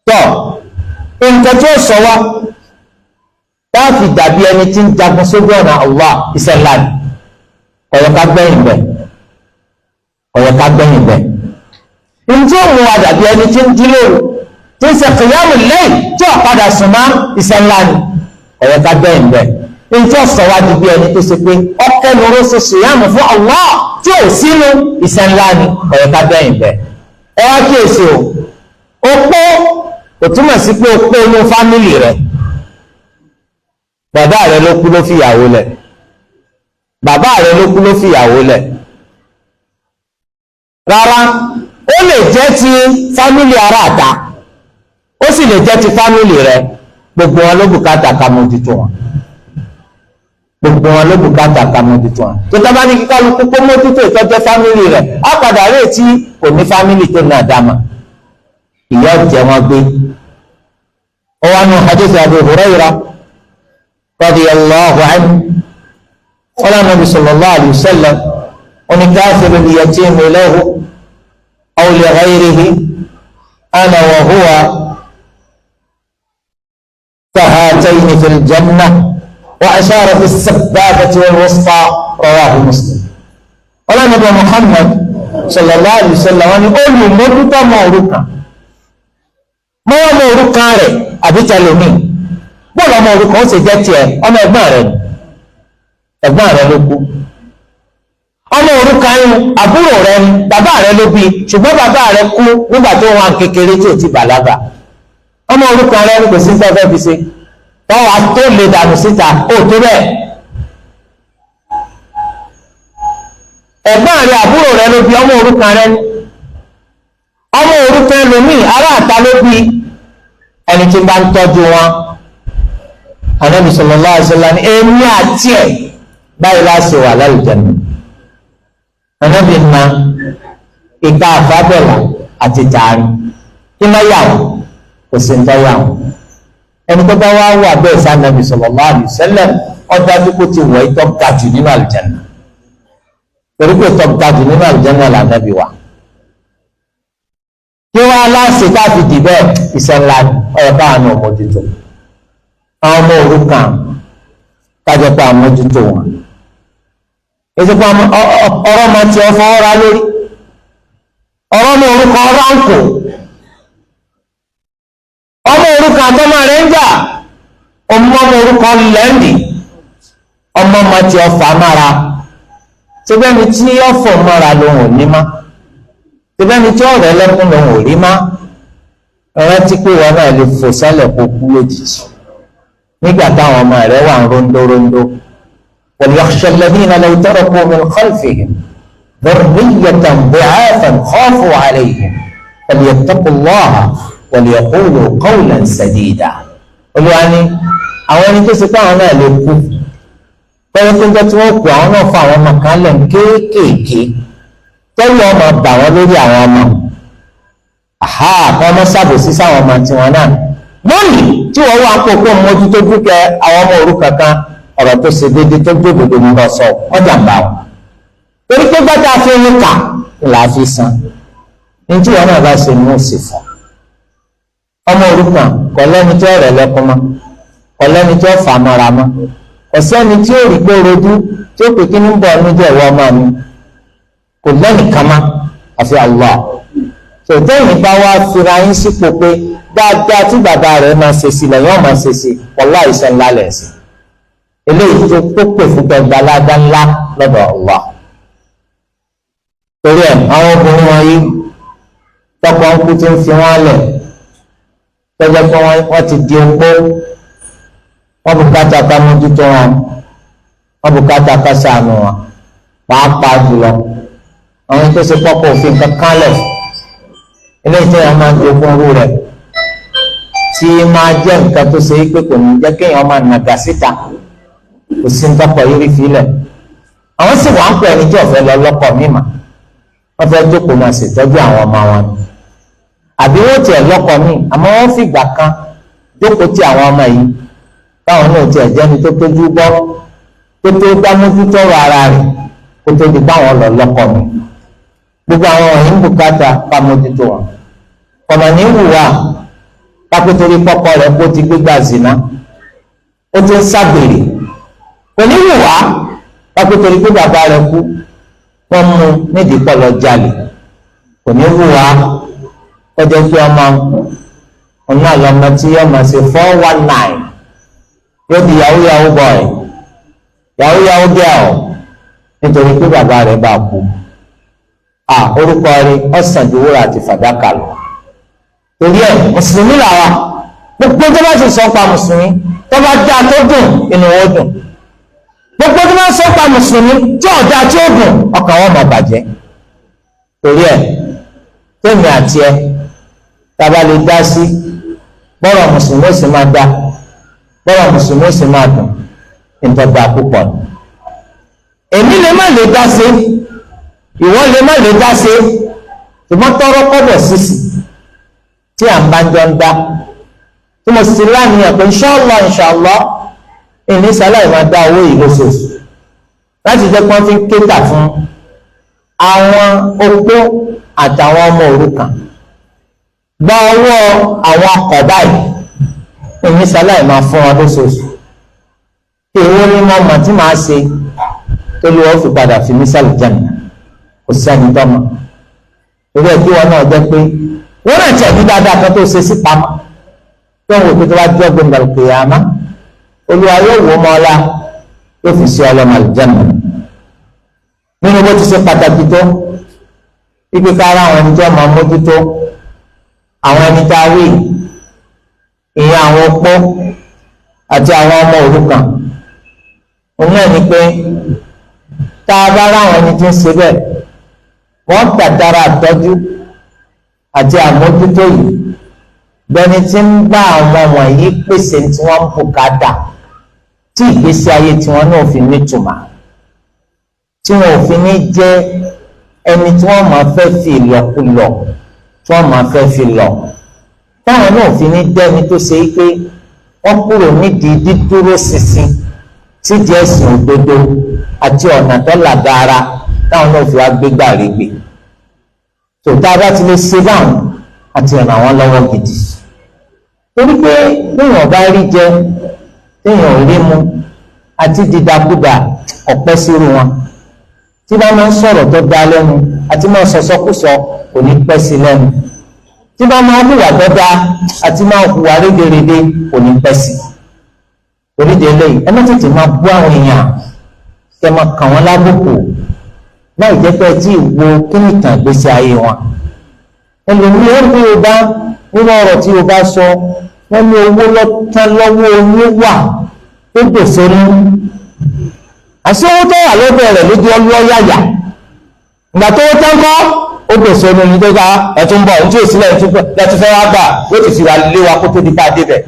tọ́ nǹkan tí ó sọ wá táàfì dàbí ẹni tí ń jagun sójú ọ̀nà Allah iṣẹ́ ńlá ni ọ̀yọ̀ká gbẹ̀yìn bẹ̀ ọ̀yọ̀ká gbẹ̀yìn bẹ̀. ǹjẹ́ òun wà dàbí ẹni tí ń dúró tí ń ṣe kìyàmù lẹ́yìn tí ó padà sùn má iṣẹ́ ńlá ni ọ̀yọ̀ká gbẹ̀yìn bẹ̀. ǹjẹ́ ọ̀sọ̀ wá di bí ẹni tó ṣe pé ọkẹ́ lóró ṣe ṣìyàmù fún Allah tí ò sínú iṣẹ́ ńlá ni ọ̀yọ̀ká gbẹ̀yìn bẹ̀. ẹ wá kíyèsí o opó kò túmọ̀ sí pé opó inú fámìlì rẹ̀ bàbá rẹ̀ ló kú ló fìyàwó lẹ̀ bàbá rẹ̀ ló kú ló fìyàwó lẹ̀ rárá ó lè jẹ́ ti fámìlì ará àta ó sì lè jẹ́ ti fámìlì rẹ̀ gbogbo wọn ló bùkátà ká mójútó wọn gbogbo wọn ló bùkátà ká mójútó wọn tó tá bá ní kíkọ́ ló kó mójútó ìtọ́jẹ́ fámìlì rẹ̀ á padà rí ètí kò ní fámìlì tó náà dá mà ìyá ọ̀jẹ̀ wọn gbé ó wá nù hadith Abu Hurairah radiyallahu anhu qala Nabi sallallahu alayhi wa sallam oníkàfẹ́ lè yẹ tí mi lọ́wọ́ aw li ghayrihi ana wa huwa كهاتين في الجنة وأشار في السبابة والوسطى رواه مسلم. قال النبي محمد صلى الله عليه وسلم قل مدة موروكا ما موروكا رẹ̀ àbí tẹlomi bọ́ọ̀lù ọmọ òrukàn ó sì jẹ́ tiẹ̀ ọmọ ẹ̀gbọ́n rẹ̀ ló kú ọmọ òrukàn yín àbúrò rẹ̀ ni bàbá rẹ̀ ló bí ṣùgbọ́n bàbá rẹ̀ kú nígbà tó wà kékeré tí ò ti bàlágà ọmọ orúkọ rẹ ní kò sí fẹ́fẹ́ fi ṣe wọ́n wá tó lè dànù síta ó tó bẹ́ẹ̀ ẹ̀gbọ́n rẹ àbúrò rẹ ló bí ọmọ orúkọ rẹ ní ọmọ orúkọ ẹlòmíì ará àta ló bí ẹni tí bá ń tọ́jú wọn Ànábì sallallahu alaihi wasallam ní èmi àti ẹ̀ báyìí láṣẹ wà lálùjánnà Ànábì na ìka àfábẹ́là àti tààrí kí má yà wọ́n kò sí ń dáyà wọn ẹni tó bá wá wà bẹ́ẹ̀ sí Ànábì sallallahu alaihi wasallam ọdájú kó ti wọ̀ ìtọ́ ga jù nínú àlùjánnà torí pé ìtọ́ ga jù nínú àlùjánnà l'Ànábì wà kí wọ́n aláṣẹ káfí dì bẹ́ẹ̀ iṣẹ́ ńlá ọ̀rọ̀ káwọn náà mójútó àwọn ọmọ òrukàn kájọ pé àmójútó wọn èsì pé ọ̀rọ̀ máa ti ọ̀fọ̀ ọ̀rá lórí ọ̀rọ̀ ọmọ òrukàn ọ̀rọ̀ ń kò ọmọ òrukàn àtọ́mọ rẹ̀ ń jà ọmọ òrukàn lẹ́ndì ọmọ ọmọ tí ọfà mára síbẹ̀ni tí ọfọ̀ mára lòun ò ní má síbẹ̀ni tí ọ̀rẹ́ lẹ́kún lòun ò rí má rántí pé wọn náà lè fò sálẹ̀ kó kú lójijì nígbà táwọn ọmọ rẹ̀ wà ń rondórondó wal yakhsha alladhina law taraku min khalfihim dhurriyyatan dhi'afan khafu alayhim falyattaqullaha wàlíyàkóòlù qawlan sadida olúwa ni àwọn ẹni tó ṣe pé àwọn náà lè kú pẹ́ẹ́rẹ́ tó ń jẹ́ tí wọ́n kú àwọn náà fún àwọn ọmọ kan lẹ̀ kéékèèké tẹ́lẹ̀ ọmọ bà wọ́n lórí àwọn ọmọ kọ́ ọmọ ṣàbòsí sáwọn ọmọ tiwọn náà lónìí tí wọ́n wá kókó mójútó dúkẹ́ àwọn ọmọ òrukàn kan ọ̀rọ̀ tó ṣe déédéé tó gbòdòdó ní lọ sọ ọjà ń bá wọn torí pé gbàtà fi ń kà là á fi san ní tí wọn náà bá ṣe mú sí fún ọmọ òrukàn kò lẹ́ni tí ó rẹ̀ lẹ́kún mọ́ kò lẹ́ni tí ó fà mọ́ra mọ́ kò sẹ́ni tí ó rí pé rojú tí ó pè kí ní bọ̀ níjọ́ ìwọ ọmọ mi kò lẹ́ni kan mọ́ àfi Allah tòtẹ́yìn bá wá fira yín sípò pé dáadáa tí bàbá rẹ̀ máa ṣe sí lẹ́yìn ọmọ ṣe sí ọlá ìṣẹ́ ńlá lẹ̀ sí eléyìí tó pè fún gbẹgbẹ aládá ńlá lọ́dọ̀ Allah torí ẹ̀ àwọn obìnrin wọ̀nyí tọkọ ń kú tí ń fi wọn lẹ̀ tọ́jọ́ pé wọ́n ti di opó wọ́n bùkátà ká mójútó wọn wọ́n bùkátà ká ṣàánú wọn pàápàá jùlọ àwọn tó ṣe pọ́pọ́ òfin kankan lẹ̀ eléyìí tí wọ́n máa ń jogún owó rẹ̀ tí máa jẹ́ nǹkan tó ṣe pé kò ní jẹ́ kéèyàn máa nàgà síta kò sí ní tọkọ yìí rí filẹ̀ àwọn sì wà ń pè ẹni tí ọ̀fẹ́ lọ lọ́kọ̀ mímà wọ́n fẹ́ jókòó máa ṣètọ́jú àwọn ọmọ wọn àbí wọ́n tiẹ̀ lọ́kọ̀ míì àmọ́ wọ́n fìgbà kan jókòó ti àwọn ọmọ yìí báwọn náà tiẹ̀ jẹ́ni tó tójú gbọ́ tó tó dámójútó ara rẹ̀ kó tó di báwọn lọ lọ́kọ̀ míì gbogbo àwọn wọ̀nyí ń bùkátà ká mójútó wọn ọmọ ní wùwà kápẹ́tẹ́rì kọ́kọ́ rẹ̀ kó ti gbégbá zina ó ti ń ságbèrè kò ní wùwà kápẹ́tẹ́rì pé bàbá rẹ̀ kú wọ́n mú nídìí pọ̀ lọ jalè kò ní wùwà kọjá pé ọmọ ọ̀nà àlọ́mọ tí ọmọ ṣe 419 yóò di yahoo boy yahoo girl nítorí pé bàbá rẹ̀ bá kú orúkọ rẹ̀ ọ̀sán ju wúrà àti fàdákà lọ torí ẹ̀ mùsùlùmí làwa gbogbo tó bá sì sọ pa mùsùlùmí tó bá dá tó dùn inú wọn dùn gbogbo tó bá sọ pa mùsùlùmí tí ọ̀dà tí ó dùn ọkàn wọn máa bàjẹ́ torí ẹ̀ tèmi àti ẹ tàbá lè dá sí bọ́rọ̀ mùsùlùmí ó sì máa dá bọ́rọ̀ mùsùlùmí ó sì máa dùn ìtọ́gbà púpọ̀ ni èmi lè má lè dá sí ìwọ lè má lè dá sí ṣùgbọ́n tọrọ kọ́bọ̀ sísì tí à ń bá jọ ń dá tí mo sì láàmìyàn pé inṣàlá ìní sáláì máa dá owó yìí lóṣooṣù láti jẹ́ pọ́n fi ń kéta fún àwọn opó àtàwọn ọmọ òrukàn gba ọwọ́ àwọn akọ̀ báyìí ìní sáláì máa fún wọn lóṣooṣù kí owó ní mọ́ ọmọ tí màá ṣe tó lè wọ́n fi padà fi ní sàlùjánnà kò sẹ́ni tọ́mọ torí ẹ̀ kí wọn náà jẹ́ pé wọ́n náà tẹ̀ ní dáadáa kan tó ṣe sí pamọ́ tó ń wò pé tó bá jọ́ gbẹ̀ngàn al-qiyāmah olúwa yóò wò mọ́ ọlá yóò fi ṣe ọlọ́mọ àlùjánnà nínú bó ti ṣe pàtàkì tó ibi kára àwọn ẹni tí wọ́n máa mójútó àwọn ẹni tá a wí ìyẹn àwọn opó àti àwọn ọmọ òrukàn òun náà ni pé tá a bá ráwọn ẹni tí ń ṣe bẹ́ẹ̀ wọ́n tàdára àtọ́jú àti àmójútó yìí bẹni tí ń bá àwọn wọ̀nyí pèsè tí wọ́n ń bùkátà tí ìgbésí ayé tí wọ́n náà fi nítumọ̀ tí wọ́n ò fi ní jẹ́ ẹni tí wọ́n máa fẹ́ fi ìlọkulọ̀ tí wọ́n máa fẹ́ fi lọ táwọn náà fi ní dẹ́ni tó ṣe é pé wọ́n kúrò nídìí dídúró ṣinṣin sídìí ẹ̀sìn òdodo àti ọ̀nà tó làgàra táwọn náà fi wá gbégbá rí gbé tòótá bá ti lè ṣe báwọn àti ràn wọ́n lọ́wọ́ gidi torí pé téèyàn bá rí jẹ téèyàn ò rí mu àti dídákúdà ọ̀pẹ́ sírú wọn tí bá máa ń sọ̀rọ̀ tó dá lẹ́nu àti máa sọ̀sọ́kùsọ kò ní pẹ́ sí lẹ́nu tí bá máa hùwà tó dá àti máa hùwà rédèrèdè kò ní pẹ́ sí orídìí eléyìí ẹ má tètè máa bú àwọn èèyàn kẹ máa kàn wọ́n lábùkù láì jẹ́ pé tí ìwo kí ni ìtàn ìgbésí ayé wọn ẹlòmíì ó ní Yorùbá nínú ọ̀rọ̀ tí Yorùbá sọ wọ́n ní owó lọ́tàn lọ́wọ́ oyún wà ó gbèsè ní àṣé owó tó wà lọ́dọ̀ rẹ̀ lójú ọlọ́yàyà ìgbà tó wọ́n tán kọ́ ó gbèsè ní oyin tó gba ẹ̀tún bọ̀ ní tí ò sílẹ̀ lẹ́tún fẹ́ wá gbà ó ti fi wà lé wa kó tó di bá débẹ̀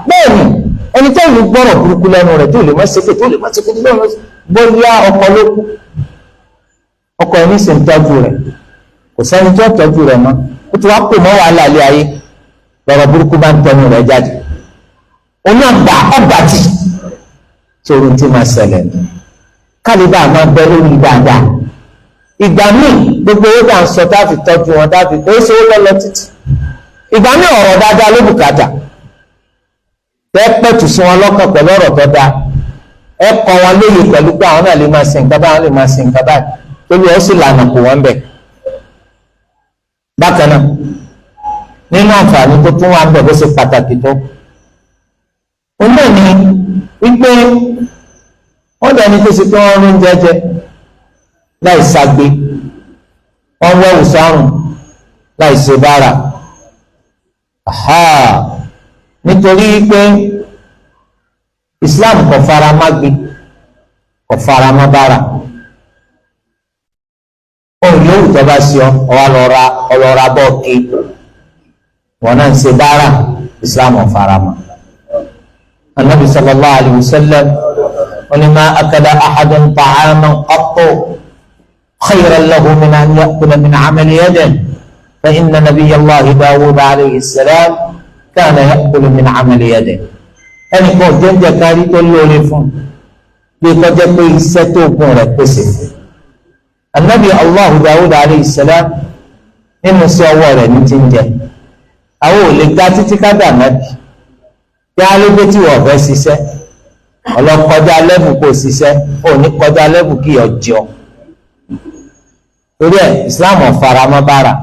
bẹ́ẹ̀ ni ẹni tó ìlú gbọ́rọ̀ burúkú lẹ́nu rẹ̀ tó lè mọ́ ṣépè tó lè mọ́ ṣépè lọ́rọ̀ bóyá ọkọ ló kú ọkọ ẹni sì ń tọ́jú rẹ̀ kò sẹ́ni tó tọ́jú rẹ̀ mọ́ ó ti wá pè mọ́ wàhálà ilé ayé lọ́rọ̀ burúkú bá ń tẹnu rẹ̀ jáde oní ọgbà tì torí tí máa ṣẹlẹ̀ ní kálíbà máa bẹ lórí dáadáa. Ìgbà míì gbogbo owó tá à ń sọ tá a fi tọ́jú wọn tá a fi kó ṣe é lọ́lọ́ títí. Ìgbà míì ọ̀rọ̀ dáadáa ló bùkátà. Ẹ pẹ̀tù sí wọn lọ́kàn pẹ̀lú ọ̀rọ̀ tó dáa. Ẹ kọ́ wọn lóye pẹ̀lú pé àwọn náà lè máa ṣe nǹkan báyìí, lè máa ṣe nǹkan báyìí. Torí ẹ sì lànà kó wọn bẹ̀. Bákan náà nínú àǹfààní tó tún wà ń bẹ̀ bó ṣe pàtàkì tó. Òun náà ni wípé wọ́n dẹni tó ṣe pé wọ́n rún jẹjẹ láì ságbe, wọ́n wọ́ ìsọ́rùn láì ṣe bára. Nítorí pé Islam kò fara má gbé, kò fara má bára. Òun yóò tó bá sí ọ ọlọ́ra bọ́ọ̀kì wọn náà ń ṣe bára, Islam ò fara má. Annabi sallallahu alayhi wa sallam ولما أكل أحد طعاما قط خيرا له من أن يأكل من عمل يده فإن نبي الله داود عليه السلام كان يأكل من عمل يده. ẹnì kan jẹ́njẹ́ kárí tó lóore fún bí kọjá pé iṣẹ́ tó gùn rẹ̀ pèsè fún. Ànábì Allah Dawud alayhi salam nínú sí ọwọ́ rẹ̀ ní ti ń jẹ. Àwọn ò lè ga títí ká dà nábì kí á ló dé tí wọ́n fẹ́ ṣiṣẹ́. Ọlọ́kọjá lẹ́bù kò ṣiṣẹ́, ò ní kọjá lẹ́bù kí ọjọ́. Torí ẹ̀ Islam ọ̀faramọ́ bára.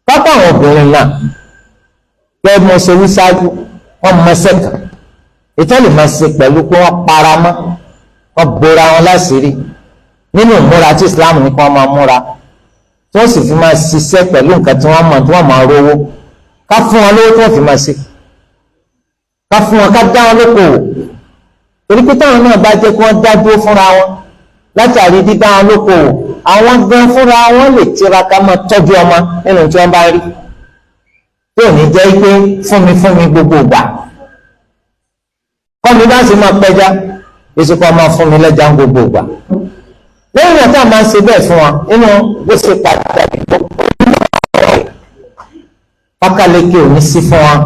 Pápá àwọn obìnrin náà pé mo ṣe wí ṣáájú wọ́n mọ́sẹ̀ kan. Ìtọ́lù máa ṣe pẹ̀lú pé wọ́n paramọ́, wọ́n bora wọn láṣìírí nínú ìmúra tí Islam ní kí wọ́n máa múra. Tí wọ́n sì fi máa ṣiṣẹ́ pẹ̀lú nǹkan tí wọ́n mọ̀ tí wọ́n máa rówó. Ká fún wọn lówó tí wọ́n fi máa ṣe. Ká fún wọn ká dá wọn lókòwò. Torí pé táwọn náà bá jẹ́ kí wọ́n dá dúró fúnra wọn látàrí dídá wọn lókòwò, àwọn gan fúnra wọn lè tiraka máa tọ́jú ọmọ nínú tí wọ́n bá rí. Tí ò ní jẹ́ pé fún mi gbogbo ìgbà. Kọ́mi bá sì máa pẹja, èsì kan máa fún mi lẹ́jà ń gbogbo ìgbà. Lẹ́yìn náà táwọn máa ń ṣe bẹ́ẹ̀ fún wọn nínú bó ṣe pàtàkì tó pákáleke ò ní sí fún wọn.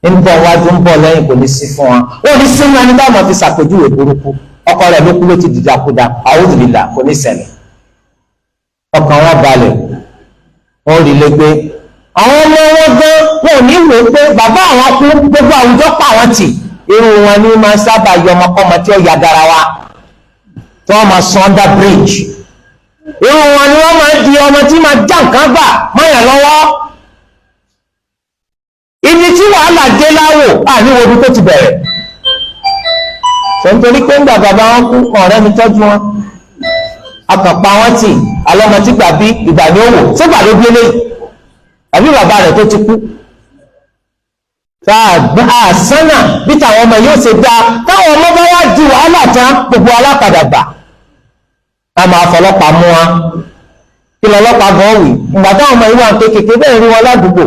ń bọ̀ wájú ń bọ̀ lẹ́yìn kò ní sí fún wa. Wọ́n ní sínú ẹni bá máa fi ṣàpèjúwe burúkú, ọkọ rẹ̀ ló kú ló ti dìdàkudà, a'udhu billah kò ní ṣẹlẹ̀. Ọkàn wọn balẹ̀, wọ́n rí lé pé àwọn ọmọ wọn gan wọn ò ní wò ó pé bàbá àwọn kú gbogbo àwùjọ pa àwọn tì. Irú wọn ni máa sábà yọ ọmọkọ́mọ tí ó ya gara wa tí wọ́n máa sọ under bridge. Irú wọn ni wọ́n máa di ọmọ tí máa já nǹkan gbà mọ́yàn lọ́wọ́. Ibi tí wàhálà dé láwò àníwò ibi tó ti bẹ̀rẹ̀. Ṣé nítorí pé ńgbà bàbá wọn kú ọ̀rẹ́ mi tọ́jú wọn, akànpá wọn tì alọ́mọ tí gbà bí ìgbà ní òwò sígbà ló gbé lé àbí bàbá rẹ̀ tó ti kú. Àsánà bí táwọn ọmọ yóò ṣe dá táwọn ọmọ bá wá di wàhálà tán gbogbo alápadà gbà. A máa fọlọ́pàá mú wa kí lọ́lọ́pàá gan wì ìgbà táwọn ọmọ yìí wà kékeré bẹ́ẹ̀ rí wọn ládùúgbò.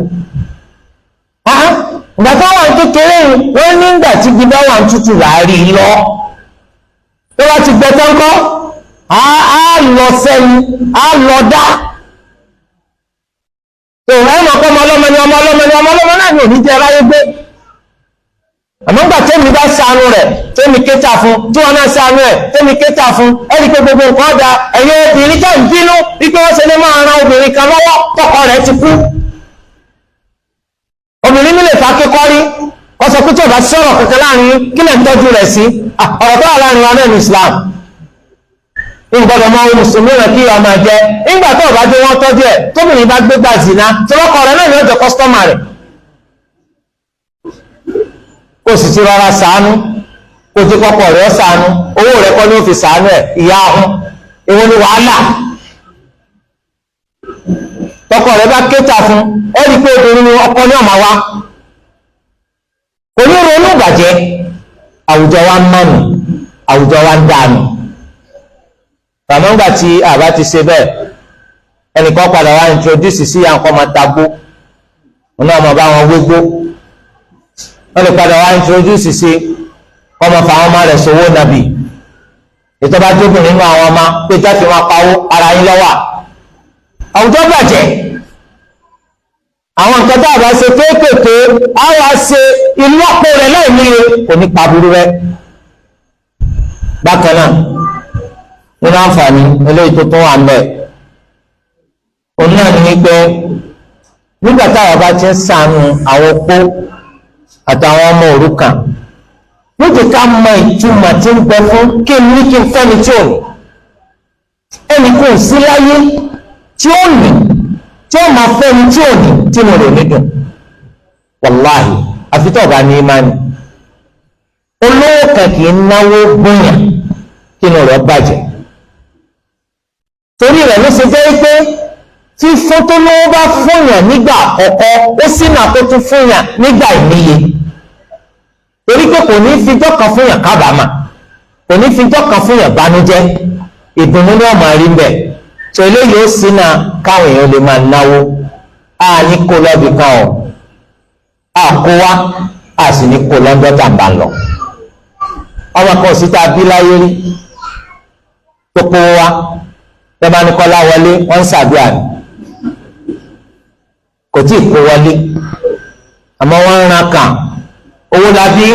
Ìgbà táwọn kékeré wọ́n nígbà tí gbígbá wà ń tutù láàrin lọ tó bá ti gbẹ tán kọ́ á lọ sẹ́yìn á lọ dá. Tó ẹ̀mọ̀ kọ́ ọmọ ọlọ́mọ ni ọmọ ọlọ́mọ ni ọmọ ọlọ́mọ náà ní òní jẹ́ ráyé gbé. Àmọ́ gbà tẹ́mi bá ṣàánú rẹ̀ tẹ́mi kéta fún tí wọ́n náà ṣàánú ẹ̀ tẹ́mi kéta fún ẹ̀rí pé gbogbo nǹkan ọ̀dà ẹ̀yẹ obìnrin tẹ́ ń bínú wípé wọ́n ṣe ní máa ran obìnrin kan lọ́wọ́ tọkọ rẹ̀ ti kú. Obìnrin mi lè fa kíkọ́rí kọ́ sọ pé tí ọba sọ̀rọ̀ kankan láàrin kí lè ń tọ́jú rẹ̀ sí ọ̀rọ̀ tó wà láàrin wa náà ní Islam. Ìgbọ́dọ̀ máa ń mùsùlùmí rẹ̀ kí ọmọ jẹ́ nígbà tó ọba dé wọ́n tọ́jú ẹ̀ tóbìnrin bá gbégbá zina tí wọ́n kọ rẹ̀ náà ní ọjọ́ kọ́sítọ́mà rẹ̀. Kò sì ti rọra ṣàánú kò ti kọ́kọ́ rẹ̀ ṣàánú owó rẹ̀ kọ́ ní ó fi ṣàánú ẹ̀ ìyá ọ̀hún èwo ni wàhálà. Tọkọ rẹ̀ bá kéta fún ẹ̀rí pé obìnrin ọkọ ní ọ̀mà wa kò ní ronú ìbàjẹ́ àwùjọ wa ń mọ̀nù àwùjọ wa ń dànù. Tàmọ́ngbà tí àbá ti ṣe bẹ́ẹ̀ ẹnìkan padà wá introduce sí àǹkọ́ máa tagbó wọn náà máa bá wọn wégbó wọn lè padà wá introduce sí kọ́ máa fa àwọn ọmọ rẹ̀ sówó nàbì ètò bá jókòó nínú àwọn ọmọ pé jáde wọn pawó ara yín lọ́wọ́ àwùjọ bàjẹ́. Àwọn nǹkan tá a bá ṣe kéékèèké á wá ṣe ìlọ́po rẹ̀ láìníye kò ní pa burú rẹ̀. Bákan náà nínú àǹfààní eléyìí tó tún wà ń bẹ òun náà ní wípé nígbà táwọn bá ti ń ṣàánú àwọn opó àtàwọn ọmọ òrukàn ló jẹ́ ká mọ ìtumọ̀ tí ń bẹ fún kí n ní kí n fẹ́ni tí ò ní ẹnì kò sí láyé tí ó ní tí ó máa fẹ́ni tí ò ní tí mo rò ní dùn wàláhì àfi tó bá ní ìmánì olówó kan kì í náwó gbóyàn kí inú rẹ̀ bàjẹ́ torí rẹ̀ ló ṣe jẹ́ pé tí fótó lówó bá fúnyàn nígbà àkọ́kọ́ ó sì nà kó tún fúnyàn nígbà ìníye torí pé kò ní fijọ́ kan fúnyàn kábàámà kò ní fijọ́ kan fúnyàn bánújẹ́ ìdùnnú ní ọmọ rí mbẹ tó eléyìí ó sì nà káwọn èèyàn lè máa náwó a ní kó lọ́bì kan ọ̀ a kó wá a sì ní kó lọ́dọ̀ tàǹbà lọ ọmọ kan sì tá a bí láyé rí tó kó wá tẹ́bá ní kọ́lá wọlé wọ́n ń ṣàdúrà ní kò tí ì kó wọlé àmọ́ wọ́n ń ran kàn owó labí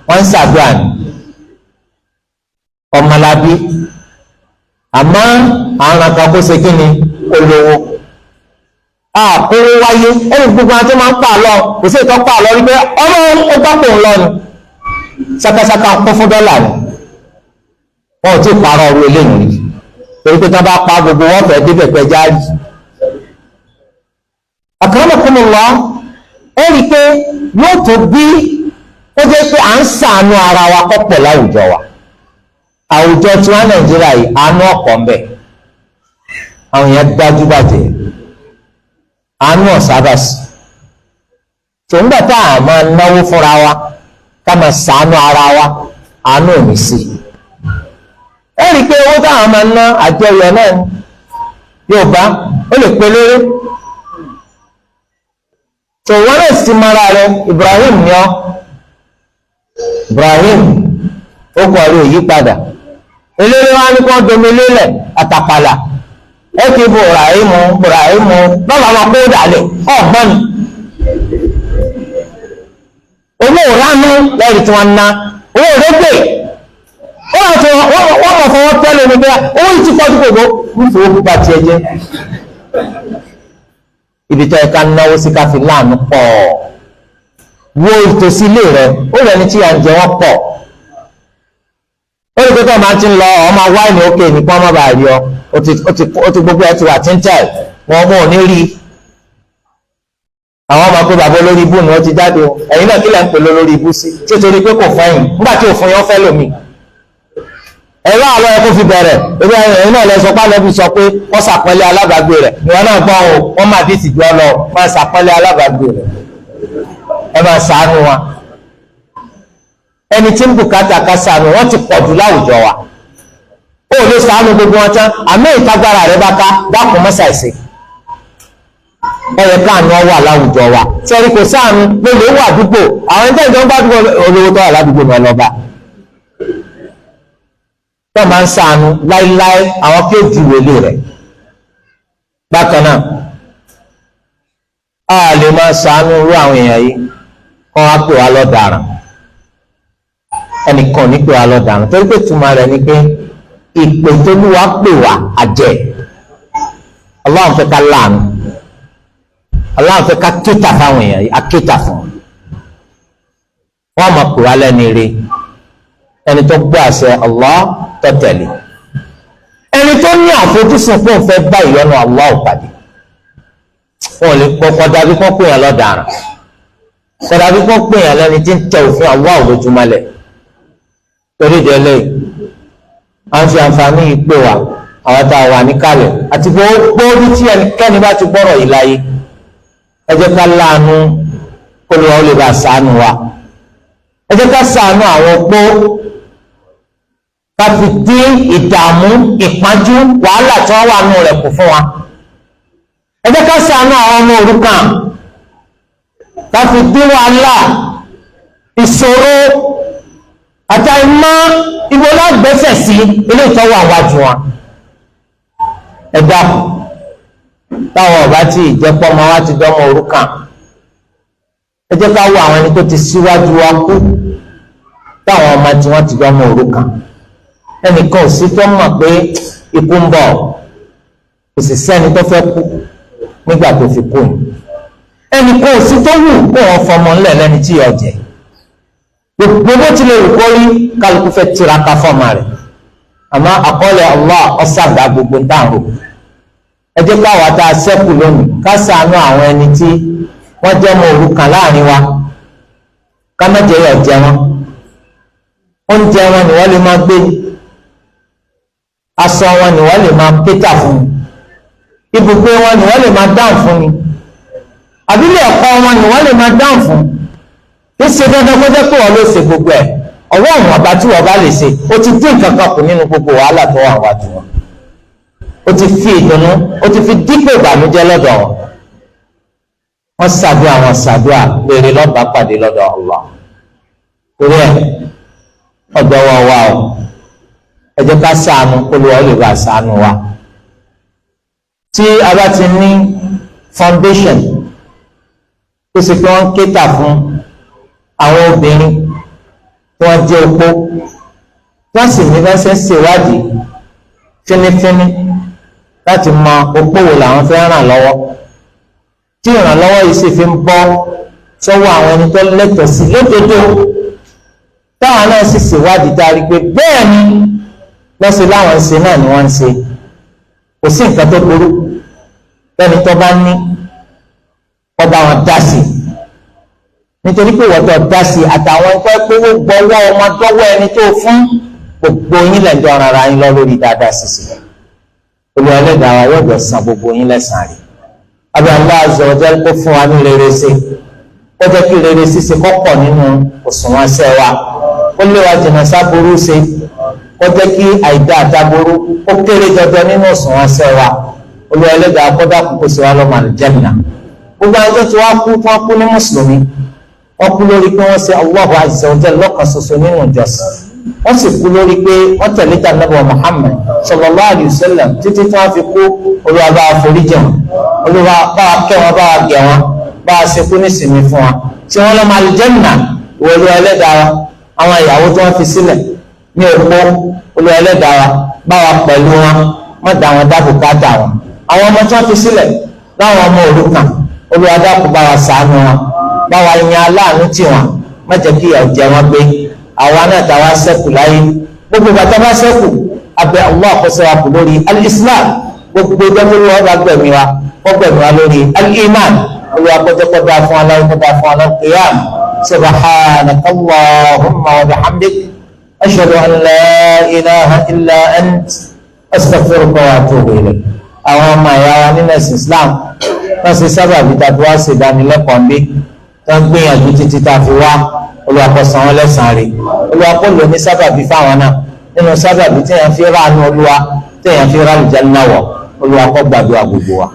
wọ́n ń ṣàdúrà ní ọmọ labí àmọ́ àwọn ran kàn kó ṣe kí ni olówó àkóró wáyé ẹni gbogbo àwọn tó máa ń pa àlọ́ kò sí ìtọ́ pa àlọ́ rí pé ọmọ ọgbàpọ̀ ńlọ ni ṣàkàṣàkà kún fún dọ́là ni wọn ò tí ì parọ́ ọrú eléyìí rí torí pé tí wọ́n bá pa gbogbo wọn fẹ́ẹ́ débẹ̀ pẹ́ jáde. akramakumullah ó rí i pé yóò tó bí ó jẹ́ pé à ń ṣàánú ara wa kọ́pọ̀ láwùjọ wa àwùjọ tí wọ́n Nàìjíríà yìí àánú ọ̀pọ̀ ń bẹ àwọn yẹn dájú bàjẹ́ àánú ọ̀sábàsì tòǹgbà tá a máa náwó fúnra wa ká máa ṣàánú ara wa àánú ò ní sí ẹ rí i pé owó táwọn máa ná àjọyọ̀ náà Yorùbá ó lè pe léré tó wọn náà sì mara rẹ Ibrahim ni ọ Ibrahim ó kọ rí òyí padà eléré wa ní kí wọn domi lélẹ̀ àtàpàlà ẹ kì í bu Ibrahim bàbá máa kó dàlẹ ọgbọ́n ni owó ránú lẹ́rìí tí wọ́n ná owó rẹ́gbẹ̀ wọ́n mọ̀ fọwọ́ tẹ́lẹ̀ ní bẹ́ẹ̀ owó yìí ti pọ̀ tó gbogbo ń fowó pípa tiẹ̀ jẹ́ ibi tó ẹ̀ka náwó sí káfí láàánú pọ̀ wo ìtòsí ilé rẹ ó rẹ̀ ní tí à ń jẹ wọ́n pọ̀ ó lè pẹ́tọ́ máa ti ń lọ ọmọ wáìnì òkè nípa ọmọ bàá rí ọ ó ti gbogbo ẹ̀ ti wà tíntẹ̀l wọn mú òní rí àwọn ọmọ pé bàbá olórí ibú ni wọ́n ti jáde o ẹ̀yin náà kí lẹ́ ń pè lórí ibú sí tí ó torí pé kò fẹ́yìn nígbà tí òfin yẹn fẹ́ lómi ẹ̀rọ àlọ́ ẹ̀ kó fi bẹ̀rẹ̀ ebi ẹ̀yin náà lẹ sọ pé alẹ́ fi sọ pé wọ́n ṣàpọ́nlé alábàágbé rẹ̀ ìwọ náà gbọ́ o wọ́n máa dé tìjú ọ lọ máa ṣàpọ́nlé alábàágbé rẹ̀ ẹ máa ṣàánú wa ẹni tí ń bùkátà ká ṣàánú wọ́n ti pọ̀ jù láwùjọ wa ó lè ṣàánú gbogbo wọn tán àmì ìtagbára rẹ̀ bá ká dákun mọ́ṣáìsì ọyẹ káàánú ọwọ́ aláwùjọ wa sẹ́rí kò sáànù lórí owó àdúgbò àwọn ẹgbẹ́ ìjọba gbàdúgbò olówó tó wà ládùúgbò ní ọlọ́ba tó máa ń sáànù láíláí àwọn kí ó di wèlé rẹ̀ bákan náà a lè máa sáànù irú àwọn èèyàn yìí kọ́ wá pè wá lọ́daràn ẹnìkan ní pè wá lọ́daràn torí pé túmọ̀ rẹ̀ ni pé ìpè tó ní wá pè wá àjẹ́ Ọlọ́run fẹ́ ká láàánú Allah fẹ́ ká kéta fáwọn èèyàn yìí akéta fún wọn mọ̀ pé wá lẹ́ni rí ẹni tó gbọ́ àṣẹ Allah tó tẹ̀lé ẹni tó ní àfojúsùn pé òun fẹ́ bá ìyọ́nú Allah pàdé wọn ò lè kọ́kọ́ dàbí kọ́ pé yàn lọ́daràn kọ́dàbí kọ́ pé yàn lẹ́ni tí ń tẹ òfin Allah lójúmọ́lẹ̀ torí ìdílé à ń fi àǹfààní yìí pè wá àwọn tá a wà níkàlẹ̀ àti gbogbo orí tí ẹnikẹ́ni bá ti gbọ́rọ̀ yìí láyé ẹ jẹ́ ká láàánú kó lè wọ́n lè bá ṣàánú wa ẹ jẹ́ ká ṣàánú àwọn opó ká fi dín ìdààmú ìpájú wàhálà tí wọ́n wà nù rẹ̀ kù fún wa ẹ jẹ́ ká ṣàánú àwọn ọmọ òrukàn ká fi dín wàhálà ìṣòro àtàìmọ́ ibo lágbẹ́sẹ̀ sí ilé ìtọ́wò àwájú wa ẹ dákun táwọn ọba tí ìjẹpọ̀ ọmọ wa ti dọ́mọ òrukàn ẹ jẹ́ ká wo àwọn ẹni tó ti síwájú wa kú táwọn ọmọ tí wọ́n ti dọ́mọ òrukàn ẹnìkan ò sí tó mọ̀ pé ikú ń bọ̀, kò sì sẹ́ni tó fẹ́ kú nígbà tó fi kú ni. ẹnìkan ò sí tó wù kó wọn fọmọ ńlẹ̀ lẹ́ni tí yọ jẹ. gbogbo bó tilẹ̀ wù kó rí kálukú fẹ́ tiraka fọ́ọ̀mà rẹ̀, àmọ́ àkọọ́lẹ̀ Allah ọ̀sàgbà gbogbo ń dàrú. ẹ jẹ́ káwa tá a ṣẹ́kù lónìí ká ṣàánú àwọn ẹni tí wọ́n jẹ́ ọmọ òrukàn láàrin wa, ká má jẹ́ yọ̀ jẹ wọn. oúnjẹ wọn ni wọ́n lè máa gbé, aṣọ wọn ni wọ́n lè máa pétà fún mi, ibùgbé wọn ni wọ́n lè máa dáhùn fún mi, àbílẹ̀ ẹ̀kọ́ wọn ni wọ́n lè máa dáhùn fún. kí ṣe dandan kó jẹ́ pé wọ́n ló ṣe gbogbo ẹ̀, ọwọ́ àwọn ọba tí wọ́n bá lè ṣe ó ti dín nǹkan kan kù nínú gbogbo wàhálà tó wà wájú wọn. ó ti fi ìdùnnú, ó ti fi dípò ìbànújẹ́ lọ́dọ̀ wọn. wọ́n ṣàdúrà, wọn ṣàdúrà lèrè lọ́ba pàdé lọ́dọ̀ Allah. torí ẹ̀ ọ̀dọ̀ wọn wà o, ẹ jẹ́ ká ṣàánú kó lè wọ́n lè bá ṣàánú wa. tí a bá ti ní foundation tó ṣe pé wọ́n kéta fún àwọn obìnrin tí wọ́n jẹ́ opó, wọ́n sì ní fẹsẹ̀ ṣèwádìí fínífíní láti mọ opó wo làwọn fẹ́ ràn lọ́wọ́, tí ìrànlọ́wọ́ yìí sì fi ń bọ́ sọ́wọ́ àwọn ẹni tó lẹ́tọ̀ọ́ sí lódodo, táwọn náà sì ṣèwádìí tá a rí pé bẹ́ẹ̀ ni lọ́sẹ̀ láwọn ń ṣe náà ni wọ́n ń ṣe. kò sí nǹkan tó burú lẹ́ni tó bá ní ọba wọn dá sí, nítorí pé wọ́n tó dá sí àtàwọn ẹgbẹ́ pé ó gbọ́wọ́ ọmọ dọ́wọ́ ẹni tó fún gbogbo yín lẹ́jọ́ ara yín lọ lórí dáadáa sísè. Olú ẹlẹ́dàá wa yóò jọ san gbogbo yín lẹ́sàn-án rẹ̀. Abẹ́ Allah azza wa jalla kó fún wa ní rere ṣe, ó jẹ́ kí rere ṣíṣe kọ́pọ̀ nínú òṣùwọ̀n ṣẹ́ wa, ó lé wa jìnnà sáburú ṣe, ó jẹ́ kí àìdá àtàbúrú ó kéré jọjọ nínú òṣùwọ̀n ṣẹ́ wa. Olú ẹlẹ́dàá kó dákun kó ṣe wá lọ́mọ àlùjánnà. Gbogbo àwọn tó ti wá kú tó wá kú ní mùsùlùmí, wọ́n kú lórí pé wọ́n ṣe Allahu azza wa jalla lọ́kan ṣoṣo nínú ìjọsìn, wọ́n sì kú lórí pé wọ́n tẹ̀lé ta Ànábì Muhammad sallallahu alayhi wa sallam títí tí wọ́n fi kú. Olúwa bá wa foríjì wọn, Olúwa bá wa kẹ́ wọn, bá wa gẹ̀ wọn, bá wa ṣe kú ní ìsinmi fún wa, tí wọ́n lọ́mọ àlùjánnà. ìwọ Olúwa ẹlẹ́dàá wa, àwọn ìyàwó tí wọ́n fi sílẹ̀ ní òpó, Olúwa ẹlẹ́dàá wa bá wa pẹ̀lú wọn, má dá wọn dá bùkátà wọn. àwọn ọmọ tí wọ́n fi sílẹ̀ láwọn ọmọ òrukàn, Olúwa dákun bá wa ṣàánú wọn, bá wa yan aláàánú tì wọn, má jẹ́ kí ìyà jẹ wọn gbé. àwa náà tá a wá ṣẹ́kù láyé, gbogbo bàtà bá ṣẹ́kù abẹ́ Allah àkọsọ wa kù lórí al-Islam. gbogbo ìjọba wọn bá gbẹ̀mí wa, kọ́ gbẹ̀mí wa lórí al-Iman. olùwàkọ́jọ́kọ́dá fún aláwọ̀ kọ́dá fún aláwọ̀ qiyam. subhanaka Allahumma wa bihamdik, ashhadu an la ilaha illa ant, astaghfiruka wa atubu ilayk. àwọn ọmọ ìyá wa nínú ẹ̀sìn Islam wọ́n ṣe sábàbí tàbí wá ṣe ìdánilẹ́kọ̀ọ́ bí tó ń gbìyànjú títí tá a fi wá. olùwàkọ̀sán wọn lẹ́sàn-án rẹ̀, olùwàkọ̀lò ní sábàbí fáwọn náà nínú sábàbí téèyàn fi ránú Olúwa, téèyàn fi ránú Jánnà wọ̀. olùwàkọ̀ gbàdúrà gbogbo wa.